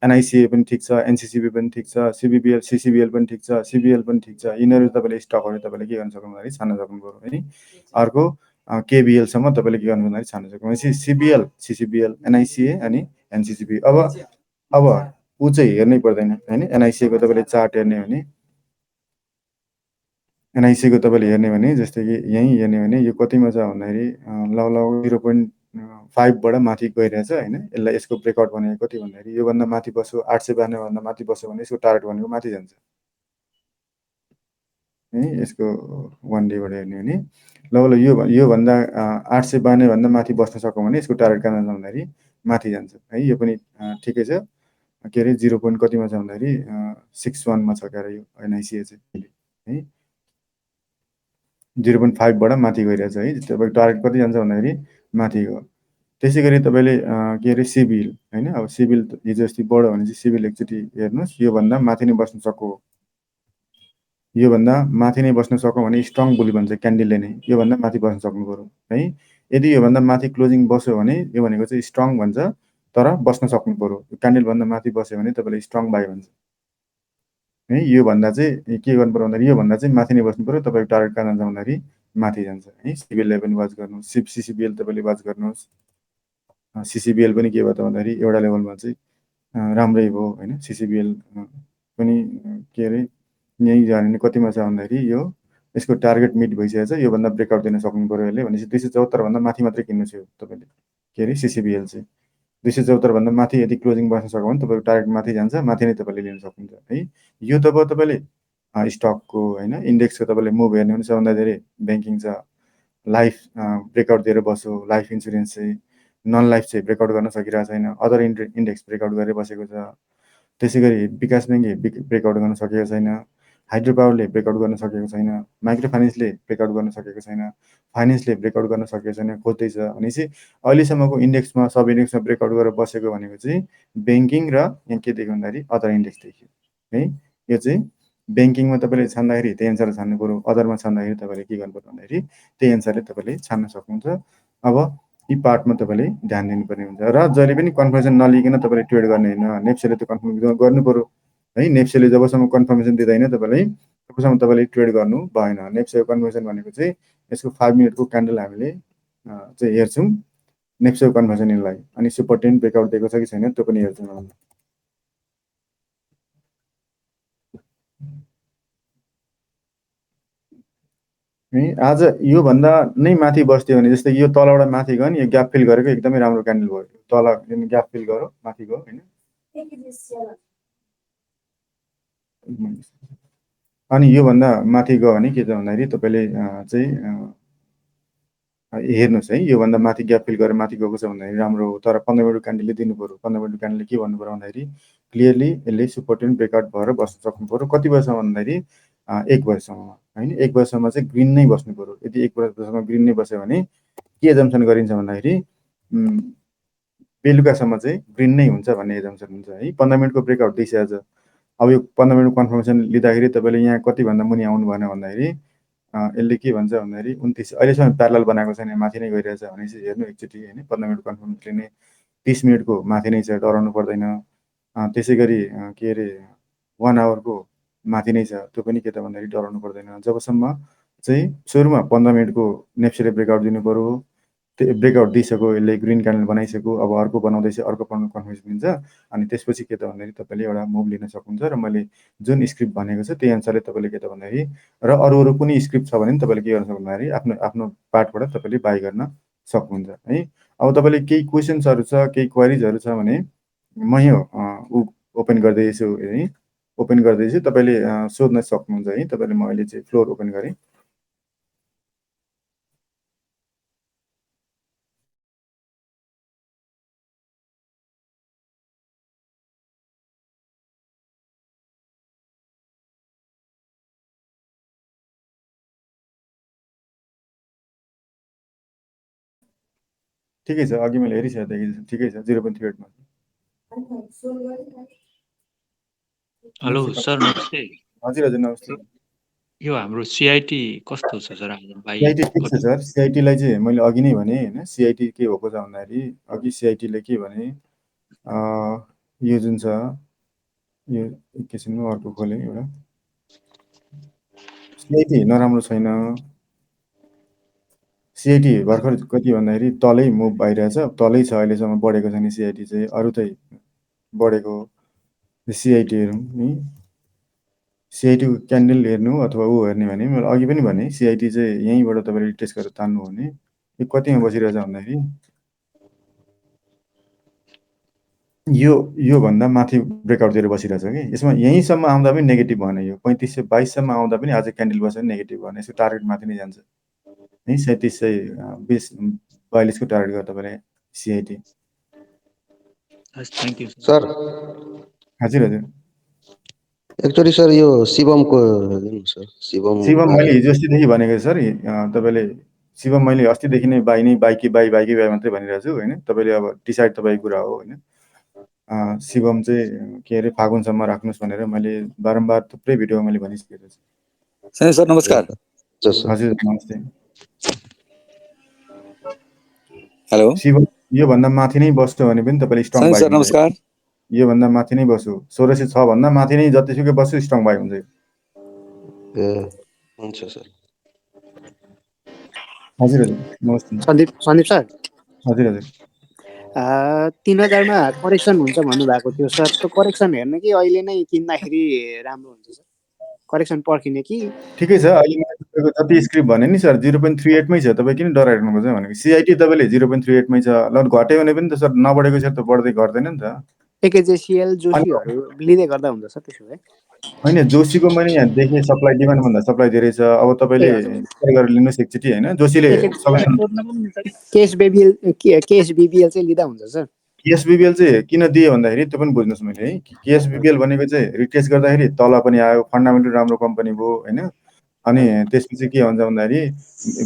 एनआइसिए पनि ठिक छ, एनसिसिबी पनि ठिक छ, सिबिबिएल सिसिबिएल पनि ठिक छ, सिबिएल पनि ठिक छ। यिनीहरू तपाईँले स्टकहरू तपाईँले के गर्न सक्नु भन्दाखेरि छान्न सक्नु पऱ्यो है। अर्को केबिएलसम्म तपाईँले के गर्नु भन्दाखेरि छान्न सक्नु भनेपछि सिबिएल, सिसिबिएल, एनआइसिए अनि एनसिसिबी। अब ऊ चाहिँ हेर्नै पर्दैन होइन। एनआइसिएको तपाईँले चार्ट हेर्ने भने एनआइसीको तपाईँले हेर्ने भने जस्तै कि यहीँ हेर्ने भने यो कतिमा छ भन्दाखेरि लगभग 0.5बाट माथि गइरहेछ होइन। यसलाई यसको ब्रेकआउट भनेको कति भन्दाखेरि योभन्दा माथि बस्यो, 892 भन्दा माथि बस्यो भने यसको टार्गेट भनेको माथि जान्छ है। यसको वान डेबाट हेर्ने भने लगभग योभन्दा 892 भन्दा माथि बस्न सक्यो भने यसको टार्गेट कहाँ जान्छ भन्दाखेरि माथि जान्छ है। यो पनि ठिकै छ। के अरे 0 पोइन्ट कतिमा छ भन्दाखेरि 61मा छ क्या यो एनआइसिए चाहिँ है। 0.5बाट माथि गइरहेछ है। तपाईँको टार्गेट कति जान्छ भन्दाखेरि माथि हो। त्यसै गरी तपाईँले के अरे सिबिल होइन, अब सिबिल हिजो अस्ति बढ्यो भने चाहिँ सिबिल एकचोटि हेर्नुहोस्, योभन्दा माथि नै बस्न सकौँ, योभन्दा माथि नै बस्न सकौँ भने स्ट्रङ बुली भन्छ क्यान्डलले नै, योभन्दा माथि बस्न सक्नु पऱ्यो है। यदि योभन्दा माथि क्लोजिङ बस्यो भने यो भनेको चाहिँ स्ट्रङ भन्छ, तर बस्न सक्नु पऱ्यो। क्यान्डलभन्दा माथि बस्यो भने तपाईँले स्ट्रङ बाई भन्छ है। योभन्दा चाहिँ के गर्नु पऱ्यो भन्दाखेरि योभन्दा चाहिँ माथि नै बस्नु पऱ्यो। तपाईँको टार्गेट कहाँ जान्छ भन्दाखेरि माथि जान्छ है। सिबिएललाई पनि वाच गर्नुहोस्, सिसिबिएल तपाईँले वाच गर्नुहोस्। सिसिबिएल पनि के भयो त भन्दाखेरि एउटा लेभलमा चाहिँ राम्रै भयो होइन। सिसिबिएल पनि के अरे यहीँ जाने भने कतिमा छ भन्दाखेरि यो यसको टार्गेट मिट भइसकेको छ, योभन्दा ब्रेकआउट दिन सक्नु पऱ्यो यसले। भनेपछि 274 भन्दा माथि मात्रै किन्नु छ तपाईँले के अरे सिसिबिएल चाहिँ। 274 भन्दा माथि यदि क्लोजिङ बस्न सक्यो भने तपाईँको टार्गेट माथि जान्छ, माथि नै तपाईँले लिन सक्नुहुन्छ है। यो त भयो तपाईँले स्टकको होइन। इन्डेक्सको तपाईँले मुभ हेर्ने भने सबभन्दा धेरै ब्याङ्किङ छ, लाइफ ब्रेकआउट दिएर बस्यो, लाइफ इन्सुरेन्स चाहिँ, नन लाइफ चाहिँ ब्रेकआउट गर्न सकिरहेको छैन, अदर इन्डेक्स ब्रेकआउट गरेर बसेको छ। त्यसै गरी विकास ब्याङ्कले ब्रेकआउट गर्न सकेको छैन, हाइड्रो पावरले ब्रेकआउट गर्न सकेको छैन, माइक्रो फाइनेन्सले ब्रेकआउट गर्न सकेको छैन, फाइनेन्सले ब्रेकआउट गर्न सकेको छैन, खोज्दैछ। भनेपछि अहिलेसम्मको इन्डेक्समा सब इन्डेक्समा ब्रेकआउट गरेर बसेको भनेको चाहिँ ब्याङ्किङ र यहाँ के देख्यो भन्दाखेरि अदर इन्डेक्स देखियो है। यो चाहिँ ब्याङ्किङमा तपाईँले छान्दाखेरि त्यही अनुसारले छान्नु पऱ्यो, अदरमा छान्दाखेरि तपाईँले के गर्नु पर्यो भन्दाखेरि त्यही अनुसारले तपाईँले छान्न सक्नुहुन्छ। अब यी पार्टमा तपाईँले ध्यान दिनुपर्ने हुन्छ र जहिले पनि कन्फर्मेसन नलिकन तपाईँले ट्रेड गर्ने होइन। नेप्सेले त कन्फर्म गर्नु पऱ्यो है। नेप्सेले जबसम्म कन्फर्मेसन दिँदैन तपाईँलाई तबसम्म तपाईँले ट्रेड गर्नु भएन। नेप्सेको कन्फर्मेसन भनेको चाहिँ यसको 5 मिनटको क्यान्डल हामीले चाहिँ हेर्छौँ नेप्सेको कन्फर्मेसनलाई, अनि सुपर टेन ब्रेकआउट दिएको छ कि छैन त्यो पनि हेर्छौँ। है आज योभन्दा नै माथि बस्थ्यो भने जस्तै यो तलबाट माथि गयो नि, यो ग्याप फिल गरेको एकदमै राम्रो क्यान्डल भयो। तल ग्याप फिल गऱ्यो माथि गयो होइन। अनि योभन्दा माथि गयो भने के छ भन्दाखेरि तपाईँले चाहिँ हेर्नुहोस् है। योभन्दा माथि ग्याप फिल गरेर माथि गएको छ भन्दाखेरि राम्रो हो, तर 15 मिनटको क्यान्डलले दिनु पऱ्यो। 15 मिनटको क्यान्डलले के भन्नु पऱ्यो भन्दाखेरि क्लियरली यसले सुपर टेन ब्रेकआउट भएर बस्न सक्नु पऱ्यो। कति बजीसम्म भन्दाखेरि 1 बजीसम्ममा होइन। 1 बजीसम्म चाहिँ ग्रिन नै बस्नु पऱ्यो। यदि 1 बजीसम्म ग्रिन नै बस्यो भने के एजम्सन गरिन्छ भन्दाखेरि बेलुकासम्म चाहिँ ग्रिन नै हुन्छ भन्ने एजम्सन हुन्छ है। 15 मिनटको ब्रेकआउट दिइसकेको छ। अब यो 15 मिनटको कन्फर्मेसन लिँदाखेरि तपाईँले यहाँ कतिभन्दा मुनि आउनु भएन भन्दाखेरि यसले के भन्छ भन्दाखेरि 29 अहिलेसम्म प्यारलल बनाएको छैन, माथि नै गइरहेछ भनेपछि हेर्नु एकचोटि होइन। 15 मिनटको कन्फर्मेसन लिने 30 मिनटको माथि नै छ, डराउनु पर्दैन। त्यसै गरी के अरे 1 आवरको माथि नै छ, त्यो पनि के त भन्दाखेरि डराउनु पर्दैन। जबसम्म चाहिँ सुरुमा 15 मिनटको नेप्सेले ब्रेकआउट दिनु पऱ्यो, त्यो ब्रेकआउट दिइसक्यो, यसले ग्रिन क्यान्डल बनाइसक्यो, अब अर्को बनाउँदैछ, अर्को कन्फर्मेसन दिन्छ, अनि त्यसपछि के त भन्दाखेरि तपाईँले एउटा मुभ लिन सक्नुहुन्छ। र मैले जुन स्क्रिप्ट भनेको छ त्यही अनुसारले तपाईँले के त भन्दाखेरि र अरू कुनै स्क्रिप्ट छ भने पनि तपाईँले के गर्न सक्नु भन्दाखेरि आफ्नो आफ्नो पार्टबाट तपाईँले बाई गर्न सक्नुहुन्छ है। अब तपाईँले केही क्वेसन्सहरू छ, केही क्वेरिजहरू छ भने म यो ओपन गर्दैछु है। ओपन गर्दैछु, तपाईँले सोध्न सक्नुहुन्छ है। तपाईँले म अहिले चाहिँ फ्लोर ओपन गरेँ। ठिकै छ, अघि मैले हेरिसकेको ठिकै छ 0.38मा। हेलो सर, नमस्ते। हजुर हजुर नमस्ते। यो हाम्रो सिआइटी कस्तो छ सर? सिआइटी ठिक छ सर। सिआइटीलाई चाहिँ मैले अघि नै भने होइन, सिआइटी के भएको छ भन्दाखेरि अघि सिआइटीले के भने यो जुन छ यो एकैछिनमा अर्को खोलेँ एउटा। सिआइटी नराम्रो छैन। सिआइटी भर्खर कति भन्दाखेरि तलै मुभ भइरहेछ, तलै छ अहिलेसम्म, बढेको छैन सिआइटी चाहिँ। अरू चाहिँ बढेको सिआइटी हेरौँ है। सिआइटीको क्यान्डल हेर्नु अथवा ऊ हेर्ने भने मैले अघि पनि भने सिआइटी चाहिँ यहीँबाट तपाईँले टेस्ट गरेर तान्नु हो भने यो कतिमा बसिरहेछ भन्दाखेरि योभन्दा माथि ब्रेकआउट दिएर बसिरहेछ कि। यसमा यहीँसम्म आउँदा पनि नेगेटिभ भएन, यो 3522सम्म आउँदा पनि आज क्यान्डल बस्यो भने नेगेटिभ भएन। यसको टार्गेट माथि नै जान्छ है। 3742को टार्गेट गर्दा तपाईँले सिआइटी। Thank you sir. हजुर हजुर। एक्चुअली सर यो शिवमको हेर्नु सर, शिवम मैले हिजो अस्तिदेखि भनेको सर, तपाईँले शिवम मैले अस्तिदेखि नै बाई बाइकी बाई मात्रै भनिरहेको छु होइन। तपाईँले अब डिसाइड तपाईँको कुरा हो होइन। शिवम चाहिँ के अरे फागुनसम्म राख्नुहोस् भनेर मैले बारम्बार थुप्रै भिडियोमा मैले भनिसकेको छु। सर नमस्कार। हजुर नमस्ते। हेलो शिवम योभन्दा माथि नै बस्यो भने पनि तपाईँले स्ट्रङ बाई सर हुन्छ। नमस्कार। योभन्दा माथि नै बस्यो 1606 भन्दा माथि नै जतिसुकै बस्यो स्ट्रङ बाई हुन्छ। हुन्छ सर। हजुर हजुर नमस्ते सन्दीप सर हजुर हजुर 3000 मा करेक्सन हुन्छ भन्नुभएको थियो सर। त्यो करेक्सन हेर्ने कि अहिले नै किन्दाखेरि राम्रो हुन्छ सर? करेक्सन पर्खिने कि? ठिकै छ। अहिले मैले तपाईँको जति स्क्रिप्ट भने नि सर 0.38 मै छ। तपाईँ किन डराइरहनुपर्छ भनेको सिआइटी तपाईँले 0.38 मै छ। ल घट्यो भने पनि त सर नबढेको सर त बढ्दै घट्दैन नि त। एकेजेसिएल जोशीहरू लिँदै गर्दा हुन्छ सर त्यसो भए? होइन जोशीको मैले यहाँ देखेँ सप्लाई डिमान्डभन्दा सप्लाई धेरै छ। अब तपाईँले ट्राई गरेर लिनुहोस् एकचोटि होइन। जोशीले केएसबिबिएल चाहिँ लिँदा हुन्छ सर? केएसबिबिएल चाहिँ किन दिए भन्दाखेरि त्यो पनि बुझ्नुहोस् मैले है। केएसबिबिएल भनेको चाहिँ रिटेस्ट गर्दाखेरि तल पनि आयो, फन्डामेन्टल राम्रो कम्पनी भयो होइन। अनि त्यसपछि के हुन्छ भन्दाखेरि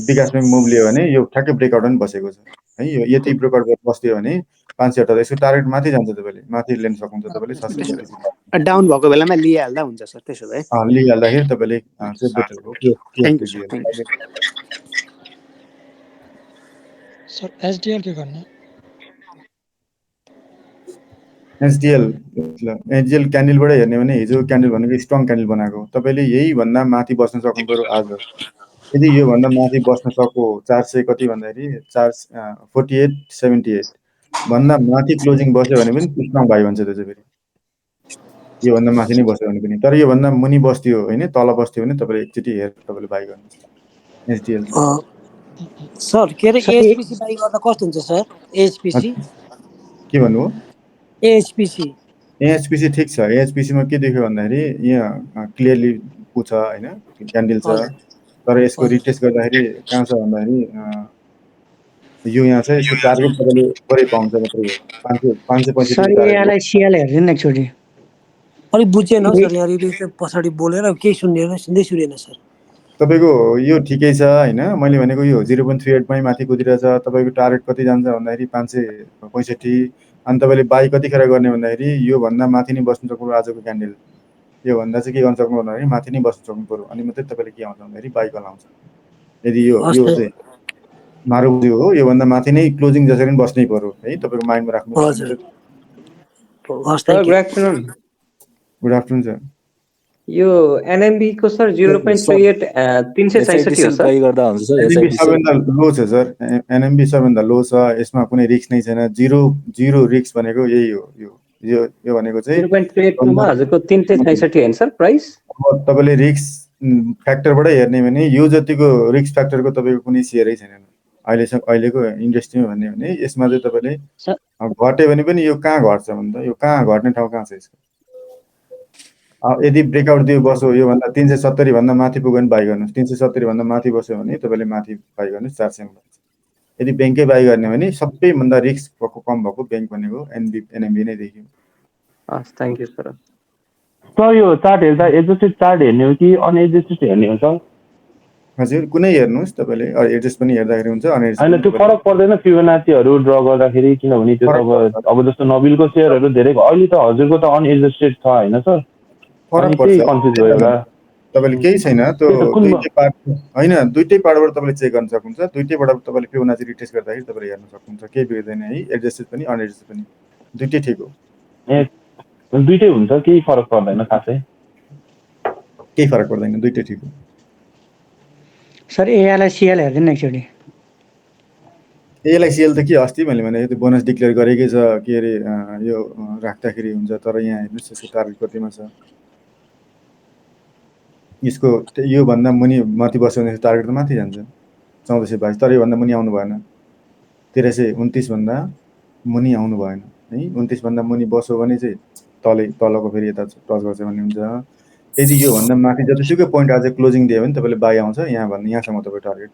विकास ब्याङ्क मुभ लियो भने यो ठ्याक्कै ब्रेकआउट पनि बसेको छ है। यो यति ब्रेकआउट बस्दियो भने 578 यसको टार्गेट माथि जान्छ। तपाईँले माथि लिन सक्नुहुन्छ। तपाईँले 600 डाउन भएको बेलामा लिइहाल्दा हुन्छ सर त्यसो भए? लिइहाल्दाखेरि तपाईँले चाहिँ बेटर हो। Thank you sir. सर एसडिएल के गर्ने? एचडिएल क्यान्डलबाटै हेर्ने भने हिजो क्यान्डल भनेको स्ट्रङ क्यान्डल बनाएको। तपाईँले यही भन्दा माथि बस्न सक्नु पर्यो आज। यदि यो भन्दा माथि बस्न सक्यो 400 कति भन्दाखेरि 4878 भन्दा माथि क्लोजिङ बस्यो भने पनि स्ट्रङ बाई भन्छ त्यो चाहिँ फेरि। यो भन्दा माथि नै बस्यो भने पनि। तर यो भन्दा मुनि बस्दियो होइन तल बस्दियो भने तपाईँले एकचोटि हेरेर तपाईँले बाई गर्नुहोस् एचडिएल। सर के अरे एएचपीसी बाई गर्दा कस्तो हुन्छ सर? एएचपीसी के भन्नु हो? एएचपीसी ठिक छ। एएचपीसीमा के देख्यो भन्दाखेरि यहाँ क्लियरली छ होइन क्यान्डल छ। तर यसको रिटेस्ट गर्दाखेरि कहाँ छ भन्दाखेरि यो यहाँ छ। यसको टार्गेट तपाईँले परै पाउँछ मात्रै हो 565 सर एआईलाई सिएल हेर्दिनु न एकचोटि। अलिक बुझेन सर यहाँ रिलेसन पछाडि बोलेर केही सुन्दैन सर। तपाईँको यो ठिकै छ होइन। मैले भनेको यो 0.38 मै माथि कुदिरहेछ। तपाईँको टार्गेट कति जान्छ भन्दाखेरि 565। अनि तपाईँले बाई कतिखेर गर्ने भन्दाखेरि यो भन्दा माथि नै बस्नु सक्नु आजको क्यान्डल। यो भन्दा चाहिँ के गर्न सक्नु भन्दाखेरि माथि नै बस्नु सक्नु पर्यो। अनि मात्रै तपाईँले के आउँछ भन्दाखेरि बाई कल आउँछ। यदि यो चाहिँ मारो बुझ्यो हो यो भन्दा माथि नै क्लोजिङ जसरी पनि बस्नै पर्यो है। तपाईँको माइन्डमा राख्नु। Sir good afternoon. Good afternoon sir. यो एनएमबी को सर 0.38 366 हो सर। बाई गर्दा हुन्छ सर। एनएमबी सबैभन्दा लो छ सर। एनएमबी सबैभन्दा लो छ। यसमा कुनै रिस्क नै छैन। जिरो रिस्क भनेको यही हो। यो भनेको चाहिँ 0.38 मा हजुरको 366 हैन सर प्राइस? तपाईँले रिस्क फ्याक्टरबाटै हेर्ने भने यो जतिको रिस्क फ्याक्टरको तपाईँको कुनै सेयरै छैन अहिलेको इन्डस्ट्रीमा भन्ने भने। यसमा चाहिँ तपाईँले घट्यो भने पनि यो कहाँ घट्छ भन्दा यो कहाँ घट्ने ठाउँ कहाँ छ यसको। यदि ब्रेकआउट दियो बस्यो यो भन्दा 370 भन्दा माथि पुग्यो भने बाई गर्नुहोस्। 370 भन्दा माथि बस्यो भने तपाईँले माथि बाई गर्नुहोस् 400 मा। यदि ब्याङ्कै बाई गर्ने भने सबैभन्दा रिस्क भएको कम भएको ब्याङ्क भनेको एनएमबी नै देखियो। हस् थ्याङ्क यू सर। सर यो चार्ट हेर्दा एडजस्टेड चार्ट हेर्ने हो कि अनएडजस्टेड हेर्ने हो सर? हजुर कुनै हेर्नुहोस् तपाईँले। एडजस्ट पनि हेर्दाखेरि हुन्छ अनएडजस्ट। होइन त्यो फरक पर्दैन फिबोनाचीहरू ड्र गर्दाखेरि? किनभने त्यो अब जस्तो नबिलको सेयरहरू धेरै अहिले त हजुरको त अनएडजस्टेड छ होइन सर? फरक पर्छ। कन्फ्युज भयो होला। तपाईँले केही छैन त्यो दुईटै पार्ट होइन। दुईटै पार्टबाट तपाईँले चेक गर्न सक्नुहुन्छ। दुईटैबाट तपाईँले फिबोनाची रिटेस्ट गर्दाखेरि तपाईँले हेर्न सक्नुहुन्छ। केही बिग्रिँदैन है। एडजस्टेड पनि अनएडजस्टेड पनि दुईटै ठिक हो। दुईटै हुन्छ केही फरक पर्दैन खासै? केही फरक पर्दैन दुईटै ठिक हो। सर एआईलाई सिएल हेर्दिनु न एकचोटि। एआईलाई सिएल त के अस्ति मैले भने त्यो बोनस डिक्लेयर गरेकै छ के अरे यो राख्दाखेरि हुन्छ। तर यहाँ हेर्नुहोस् यसको टार्गेट कतिमा छ। यसको यो भन्दा मुनि माथि बस्यो भने टार्गेट त माथि जान्छ 1422। तर यो भन्दा मुनि आउनु भएन। 1329 भन्दा मुनि आउनु भएन है। 29 भन्दा मुनि बस्यो भने चाहिँ तलको फेरि यता टच गर्छ भन्ने हुन्छ। यदि यो भन्दा माथि जतिसुकै पोइन्ट आज क्लोजिङ दियो भने तपाईँले बाई आउँछ। यहाँसम्म तपाईँ टार्गेट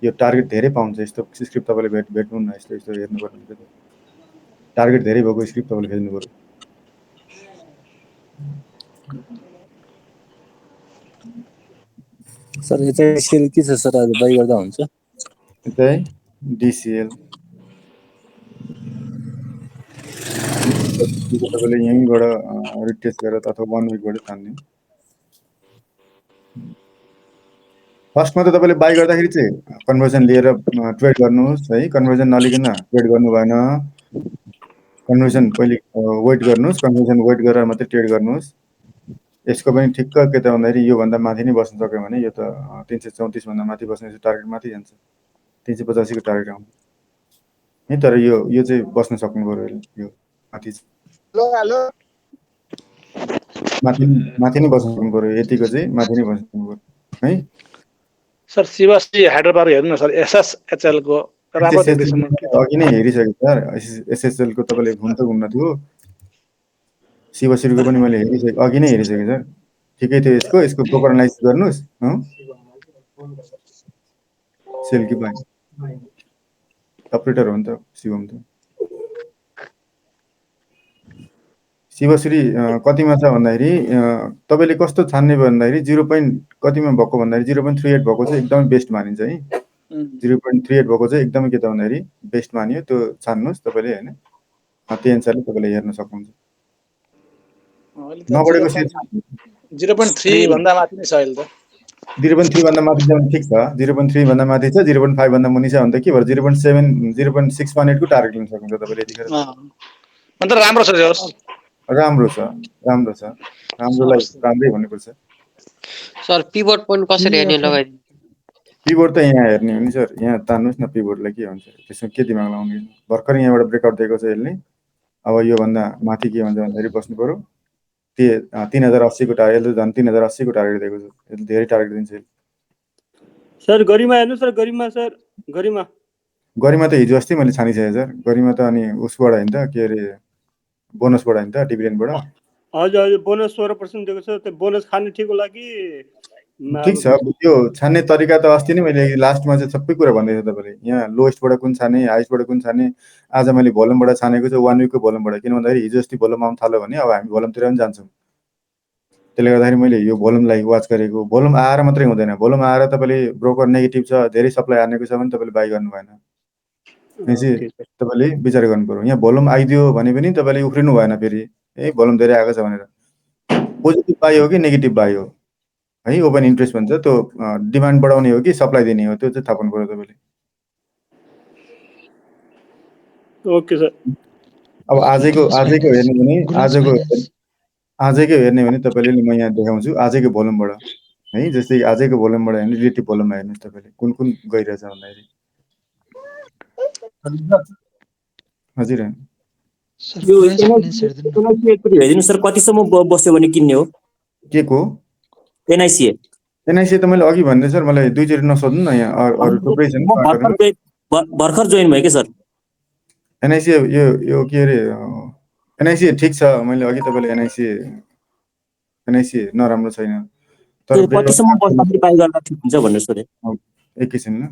यो टार्गेट धेरै पाउँछ। यस्तो स्क्रिप्ट तपाईँले भेट्नु न। यस्तो हेर्नुपर्ने हुन्छ। टार्गेट धेरै भएको स्क्रिप्ट तपाईँले खेल्नु पर्यो। सर एचआइसिएल के छ सर? आज बाई गर्दा हुन्छ? चाहिँ डिसिएल तपाईँले यहीँबाट रिटेस्ट गरेर अथवा 1 विकबाट छान्ने। फर्स्टमा त तपाईँले बाई गर्दाखेरि चाहिँ कन्भर्जन लिएर ट्रेड गर्नुहोस् है। कन्भर्जन नलिकन ट्रेड गर्नु भएन। कन्भर्जन पहिले वेट गर्नुहोस्, कन्भर्जन वेट गरेर मात्रै ट्रेड गर्नुहोस्। यसको पनि ठिक्क के त भन्दाखेरि योभन्दा माथि नै बस्न सक्यो भने यो त 334 भन्दा माथि बस्ने टार्गेट माथि जान्छ। 385 को टार्गेट आउँछ है। तर यो चाहिँ बस्न सक्नु पर्यो यो माथि माथि नै बस्न सक्नु पर्यो। यतिको चाहिँ माथि नै बस्न सक्नु पर्यो है। सर शिवश्री हाइड्रो पावर हेर्नु न सर एसएसएचएल को राम्रो देख्दैछ म। अघि नै हेरिसकेँ सर। एसएसएल को तपाईँले घुम्न थियो। शिवश्रीको पनि मैले हेरिसकेँ, अघि नै हेरिसकेँ सर। ठिकै थियो। यसको ब्रोकर एनालाइसिस गर्नुहोस्। सेल कि बाई अपरेटर हो नि त शिवम त। शिवश्री कतिमा छ भन्दाखेरि तपाईँले कस्तो छान्ने भन्दाखेरि 0. कतिमा भएको भन्दाखेरि 0.38 भएको चाहिँ एकदमै बेस्ट मानिन्छ है। 0.38 भएको चाहिँ एकदमै के त भन्दाखेरि बेस्ट मानियो। त्यो छान्नुहोस् तपाईँले होइन। त्यही अनुसारले तपाईँले हेर्न सक्नुहुन्छ। नबढेको सेल 0.3 भन्दा माथि नै छ अहिले त। 0.3 भन्दा माथि छ भने ठिक छ। 0.3 भन्दा माथि छ, 0.5 भन्दा मुनि छ भने त के भयो 0.7 0.618 को टार्गेट लिन सक्नुहुन्छ तपाईँले यतिखेर। अन्त राम्रो छ जस। राम्रो छ। राम्रोलाई राम्रै भन्नुपर्छ। सर पिभट पोइन्ट कसरी हेर्ने लगाइदिनु? पिभट त यहाँ हेर्ने हो नि सर। यहाँ तान्नुहोस् न पिभटलाई के हुन्छ। त्यसमा के दिमाग लाउने। भर्खर यहाँबाट ब्रेकआउट दिएको छ यसले। अब योभन्दा माथि के हुन्छ भन्दाखेरि बस्नु पर्यो। 3080 को टार्गेट, यसले झन् 3080 को टार्गेट दिएको छ। यसले धेरै टार्गेट दिन्छ। सर गरिमा हेर्नु सर। गरिमा त हिजो अस्ति मैले छानिसकेँ सर। गरिमा त अनि उसबाट हैन त के अरे बोनसबाट हैन त डिभिडेन्डबाट। हजुर बोनस 16% दिएको छ। त्यो बोनस खाने ठिक होला कि ठिक छ। यो छान्ने तरिका त अस्ति नै मैले लास्टमा चाहिँ सबै कुरा भन्दै थिएँ तपाईँले। यहाँ लोएस्टबाट कुन छाने, हाइएस्टबाट कुन छाने। आज मैले भोल्युमबाट छानेको चाहिँ 1 विकको भोल्युमबाट। किन भन्दाखेरि हिजो अस्ति भोल्युम आउन थाल्यो भने अब हामी भोल्युमतिर पनि जान्छौँ। त्यसले गर्दाखेरि मैले यो भोल्युमलाई वाच गरेको। भोल्युम आएर मात्रै हुँदैन। भोल्युम आएर तपाईँले ब्रोकर नेगेटिभ छ, धेरै सप्लाई हानेको छ भने तपाईँले बाई गर्नु भएन। त्यसै तपाईँले विचार गर्नु पर्यो। यहाँ भोल्युम आइदियो भने पनि तपाईँले उफ्रिनु भएन फेरि। भोल्युम धेरै आएको छ भनेर। पोजिटिभ बाई हो कि नेगेटिभ बाई हो है। ओपन इन्ट्रेस्ट भन्छ त्यो डिमान्ड बढाउने हो कि सप्लाई दिने हो, त्यो चाहिँ थाहा पाउनु पर्यो तपाईँले। Okay sir. अब आजैको हेर्ने भने आजैको हेर्ने भने तपाईँले म यहाँ देखाउँछु आजैको भोल्युमबाट है। जस्तै आजैको भोल्युमबाट हेर्ने रिलेटिभ भोल्युममा हेर्नुहोस् तपाईँले कुन गइरहेछ भन्दाखेरि। हजुर हेरिदिनु सर कतिसम्म बस्यो भने किन्ने हो? के को एनआइसिए त मैले अघि भन्दै सर मलाई दुईचोटि नसोध्नु न। यहाँ अरू थुप्रै छन्। भर्खर जोइन भयो के सर? एनआइसिए यो के अरे एनआइसिए ठिक छ। मैले अघि तपाईँले एनआइसिए नराम्रो छैन। तर कतिसम्म बस्दाखेरि बाइ गर्दा ठिक हुन्छ भनेर सोधे। एकैछिन ल।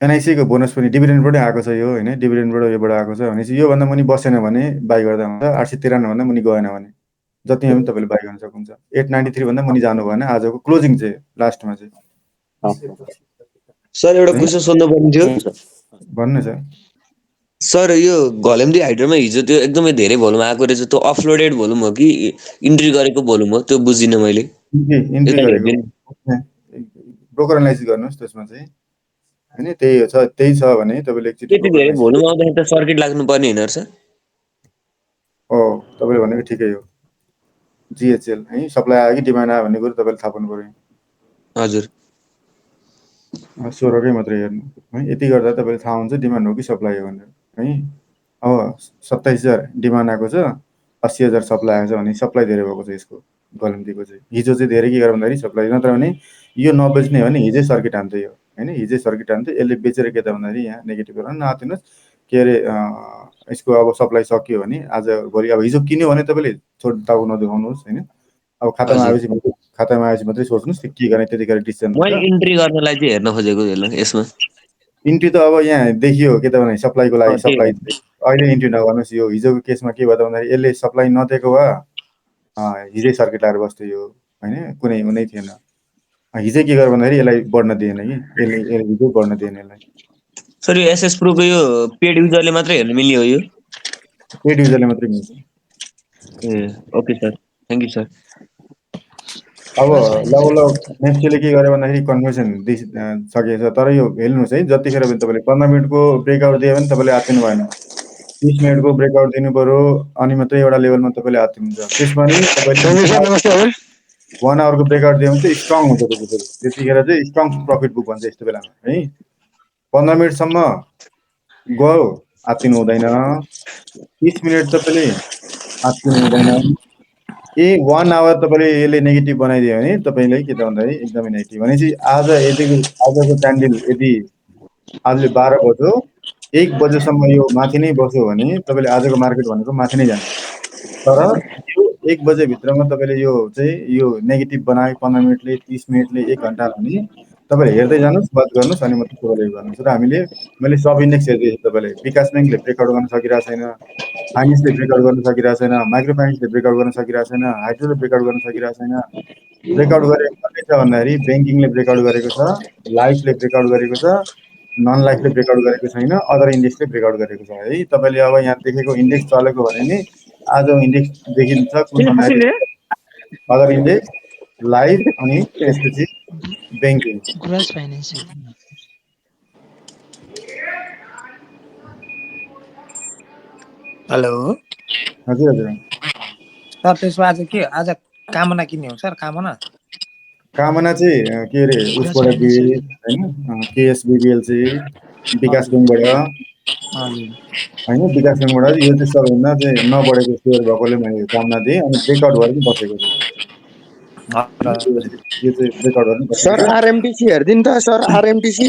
एनआइसी को बोनस पनि डिभिडेन्डबाटै आएको छ यो हैन। डिभिडेन्डबाट योबाट आएको छ भनेपछि योभन्दा मुनि बसेन भने बाई गर्दा हुन्छ। 893 भन्दा मुनि गएन भने जति पनि तपाईँले बाई गर्न सक्नुहुन्छ। 893 भन्दा मुनि जानु भएन। आजको क्लोजिङ चाहिँ लास्टमा चाहिँ। सर एउटा क्वेशन सोध्नु पर्ने थियो। भन्नु सर। सर यो घलेम्डी हाइड्रोमा हिजो त्यो एकदमै धेरै भोल्युम आएको रहेछ। त्यो अफलोडेड भोल्युम हो कि इन्ट्री गरेको भोल्युम हो? त्यो बुझिन मैले। इन्ट्री गरेको ब्रोकर एनालाइसिस गर्नुहोस् त्यसमा चाहिँ हैन। त्यही छ भने तपाईले एकचोटि त्यति धेरै भोल्युम आउँदाखेरि त सर्किट लाग्नु पर्ने हैन र सर? हो तपाईले भनेको ठिकै हो। जिएचएल है सप्लाई आयो कि डिमान्ड आयो भन्ने कुरा तपाईले थाहा पाउनु पर्यो। हजुर 16 कै मात्रै हेर्नु है। यति गर्दा तपाईले थाहा हुन्छ डिमान्ड हो कि सप्लाई हो भनेर है। अब 27000 डिमान्ड आएको छ, 80000 सप्लाई आएको छ भने सप्लाई धेरै भएको छ यसको गलन्तीको चाहिँ। हिजो चाहिँ धेरै के गर्यो भन्दाखेरि सप्लाई नत्र भने यो नबेच्ने हो भने हिजै सर्किट हान्थ्यो यो हैन। हिजै सर्किट हान्थ्यो। यसले बेचेर के त भन्दाखेरि यहाँ नेगेटिभ गर्न नआतिनुहोस्। के अरे यसको अब सप्लाई सकियो भने आज भोलि अब हिजो किन्यो भने तपाईले छोड्ताउ नदेखाउनुहोस् हैन। अब खातामा आएपछि मात्रै सोच्नुस् के गर्ने त्यतिखेर डिसिजन हुन्छ। मैले इन्ट्री गर्नलाई चाहिँ हेर्न खोजेको यसमा। इन्ट्री त अब यहाँ देखियो के त भने सप्लाईको लागि सप्लाई अहिले इन्ट्री नगर्नुहोस्। यो हिजोको केसमा के भयो त भन्दाखेरि यसले सप्लाई नदिएको भए हिजै सर्किट लाएर बस्थ्यो यो होइन कुनै हुनै थिएन। हिजो के गर्यो भन्दाखेरि यसलाई बढ्न दिएन कि यसले हिजो बढ्न दिएन यसलाई। सर यो एसएस प्रोको यो पेड युजरले मात्रै हेर्न मिल्ने हो यो? पेड युजरले मात्रै मिल्छ। ए okay sir, thank you sir. अब लगभग नेप्सीले के गर्यो भन्दाखेरि कन्भर्सन दिइसकेको छ, तर यो हेर्नुहोस् है, जतिखेर पनि तपाईँले 15 मिनटको ब्रेकआउट दियो भने तपाईँले हात्तिनु भएन, 30 मिनटको ब्रेकआउट दिनु पर्यो, अनि मात्रै एउटा लेभलमा तपाईँले हात्तिनुहुन्छ। त्यसमा नि तपाईँले 1 आवरको ब्रेकआउट दियो भने चाहिँ स्ट्रङ हुन्छ त्यसपछि, त्यतिखेर चाहिँ स्ट्रङ प्रफिट बुक भन्छ यस्तो बेलामा है। 15 मिनटसम्म गयो हात्तिनु हुँदैन, 30 मिनट तपाईँले हात्तिनु हुँदैन। 1 आवर तपाईँले यसले नेगेटिभ बनाइदियो भने तपाईँलाई के त भन्दाखेरि एकदमै नेगेटिभ। भनेपछि आजको क्यान्डल यदि आजले 12 बज्यो 1 बजेसम्म यो माथि नै बस्यो भने तपाईँले आजको मार्केट भनेको माथि नै जान्छ। तर यो 1 बजेभित्रमा तपाईँले यो चाहिँ यो नेगेटिभ बनायो 15 मिनटले, 30 मिनटले, 1 घन्टा भने तपाईँले हेर्दै जानुहोस्, वाच गर्नुहोस्, अनि मात्रै तपाईँले गर्नुहोस्। र मैले सब इन्डेक्स हेर्दैछु, तपाईँले विकास ब्याङ्कले ब्रेकआउट गर्न सकिरहेको छैन, फाइनेन्सले ब्रेकआउट गर्न सकिरहेको छैन, माइक्रो फाइनेन्सले ब्रेकआउट गर्न सकिरहेको छैन, हाइड्रोले ब्रेकआउट गर्न सकिरहेको छैन। ब्रेकआउट गरेको कति छ भन्दाखेरि ब्याङ्किङले ब्रेकआउट गरेको छ, लाइफले ब्रेकआउट गरेको छ, नन लाइफले ब्रेकआउट गरेको छैन, अदर इन्डेक्सले ब्रेकआउट गरेको छ है। तपाईँले अब यहाँ देखेको इन्डेक्स चलेको भने नि आज इन्डेक्स देखिन्छ कुन भन्दाखेरि अदर इन्डेक्स, लाइफ, अनि त्यसपछि ब्याङ्किङ। हेलो हजुर हजुर सर, त्यसमा आज के आज कामना किन्ने हो सर? कामना चाहिँ के अरे उसबाट दिए होइन, केएसबिबिएल चाहिँ विकास ब्याङ्कबाट होइन, विकास ब्याङ्कबाट यो चाहिँ सबभन्दा चाहिँ नबढेको सेयर भएकोले मैले कामना दिएँ, अनि ब्रेकआउट भएर पनि बसेको छ। यो चाहिँ ब्रेकआउट भएर पनि बसेको सर छ। आरएमटीसी हेरिदिनु त सर, आरएमटीसी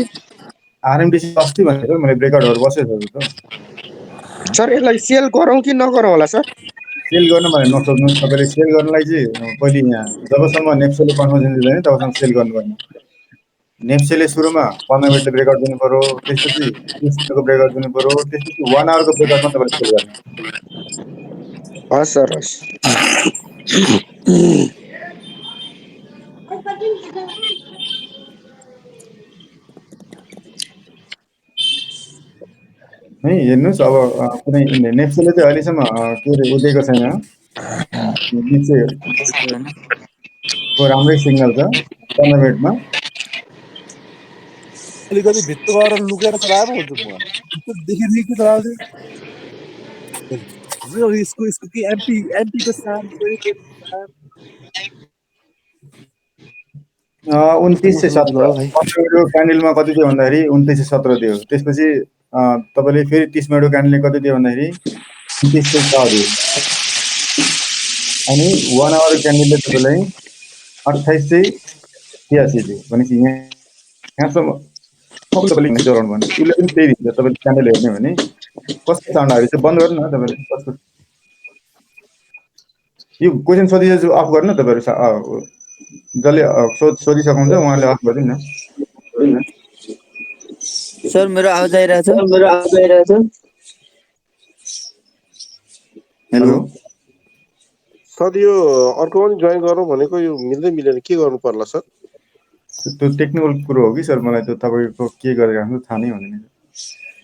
अस्ति भनेको मैले ब्रेकआउट भएर बसेको छु त। सर यसलाई सेल गरौँ कि नगरौँ होला सर? सेल गर्नु भने नसोच्नुहोस्, तपाईँले सेल गर्नलाई चाहिँ पहिले यहाँ जबसम्म नेप्सेले कन्फर्मेसन दिँदैन तबसम्म सेल गर्नु भएन। नेप्सेले सुरुमा 15 मिनटले ब्रेकआउट दिनु पर्यो, त्यसपछि 30 मिनटको ब्रेकआउट दिनु पर्यो, त्यसपछि 1 आवरको ब्रेकआउटमा तपाईँले सेल गर्नु। हस् सर, हस्। है हेर्नुहोस्, अब कुनै नेप्सेले चाहिँ अहिलेसम्म के अरे उठेको छैन, नेप्सेको राम्रै सिग्नल छ 15 मिनटमा। अलिकति भित्र गएर लुकेर चलाए पो हुन्छ, म देखि चलाउँछु यसको कि एमपीको साथ 2917 15 मिनटको क्यान्डलमा कति दियो भन्दाखेरि 2917 दियो। त्यसपछि तपाईँले फेरि 30 मिनटको क्यान्डलले कति दियो भन्दाखेरि 2906 दियो, अनि 1 आवर क्यान्डलले तपाईँलाई 2883 दियो। भनेपछि यहाँसम्म तपाईँले जोडाउनु भने उसले पनि त्यही दिन्छ। तपाईँले क्यान्डल हेर्ने भने कस्तो चाँडाहरू चाहिँ बन्द गर्नु न तपाईँले। कस्तो यो क्वेसन सोधिसकेपछि अफ गर्नु न तपाईँहरू, जसले सोधिसक्नुहुन्छ उहाँले अफ गरिदिनु न। सर मेरो आवाज आइरहेछ? हेलो सर, यो अर्को पनि जोइन गरौँ भनेको, यो मिल्दै मिलेन, के गर्नु पर्ला सर? त्यो टेक्निकल कुरो हो कि सर, मलाई त तपाईँको के गरिरहेको छ थाहा नै हुँदैन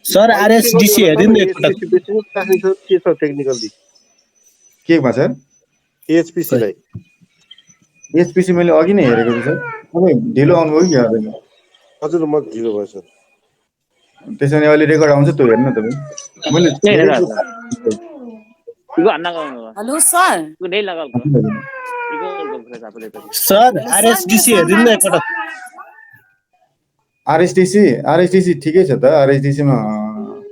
सर। आरएसडीसी हेरिदिनु एकपटक। के छ टेक्निकली केमा सर? एचपीसीलाई एचपीसी मैले अघि नै हेरेको छु सर। तपाईँ ढिलो आउनुभयो कि हेर्दैन? हजुर, म ढिलो भयो सर। त्यसो भने अहिले रेकर्ड आउँछ, त्यो हेर्नु तपाईँ। मैले हेलो सर। सर आरएसडीसी हेरिदिनु एकपटक। आरएसडीसी ठिकै छ त। आरएसडीसीमा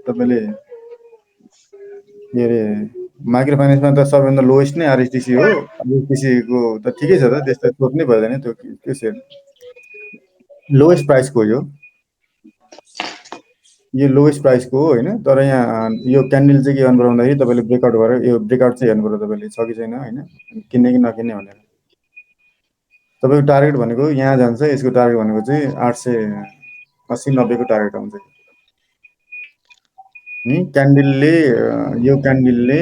तपाईँले के अरे माइक्रो फाइनेन्समा त सबैभन्दा लोएस्ट नै आरएसडीसी हो। आरएसडीसीको त ठिकै छ त, त्यस्तो सोध्नै पर्दैन त्यो त्यो सेयर। लोएस्ट प्राइसको यो लोएस्ट प्राइसको हो होइन। तर यहाँ यो क्यान्डल चाहिँ के गर्नु पर्यो भन्दाखेरि तपाईँले ब्रेकआउट गरेर यो ब्रेकआउट चाहिँ हेर्नु पर्यो तपाईँले, छ कि छैन होइन, किन्ने कि नकिन्ने भनेर। तपाईँको टार्गेट भनेको यहाँ जान्छ, यसको टार्गेट भनेको चाहिँ 880-90 को टार्गेट आउँछ। नि क्यान्डलले यो क्यान्डलले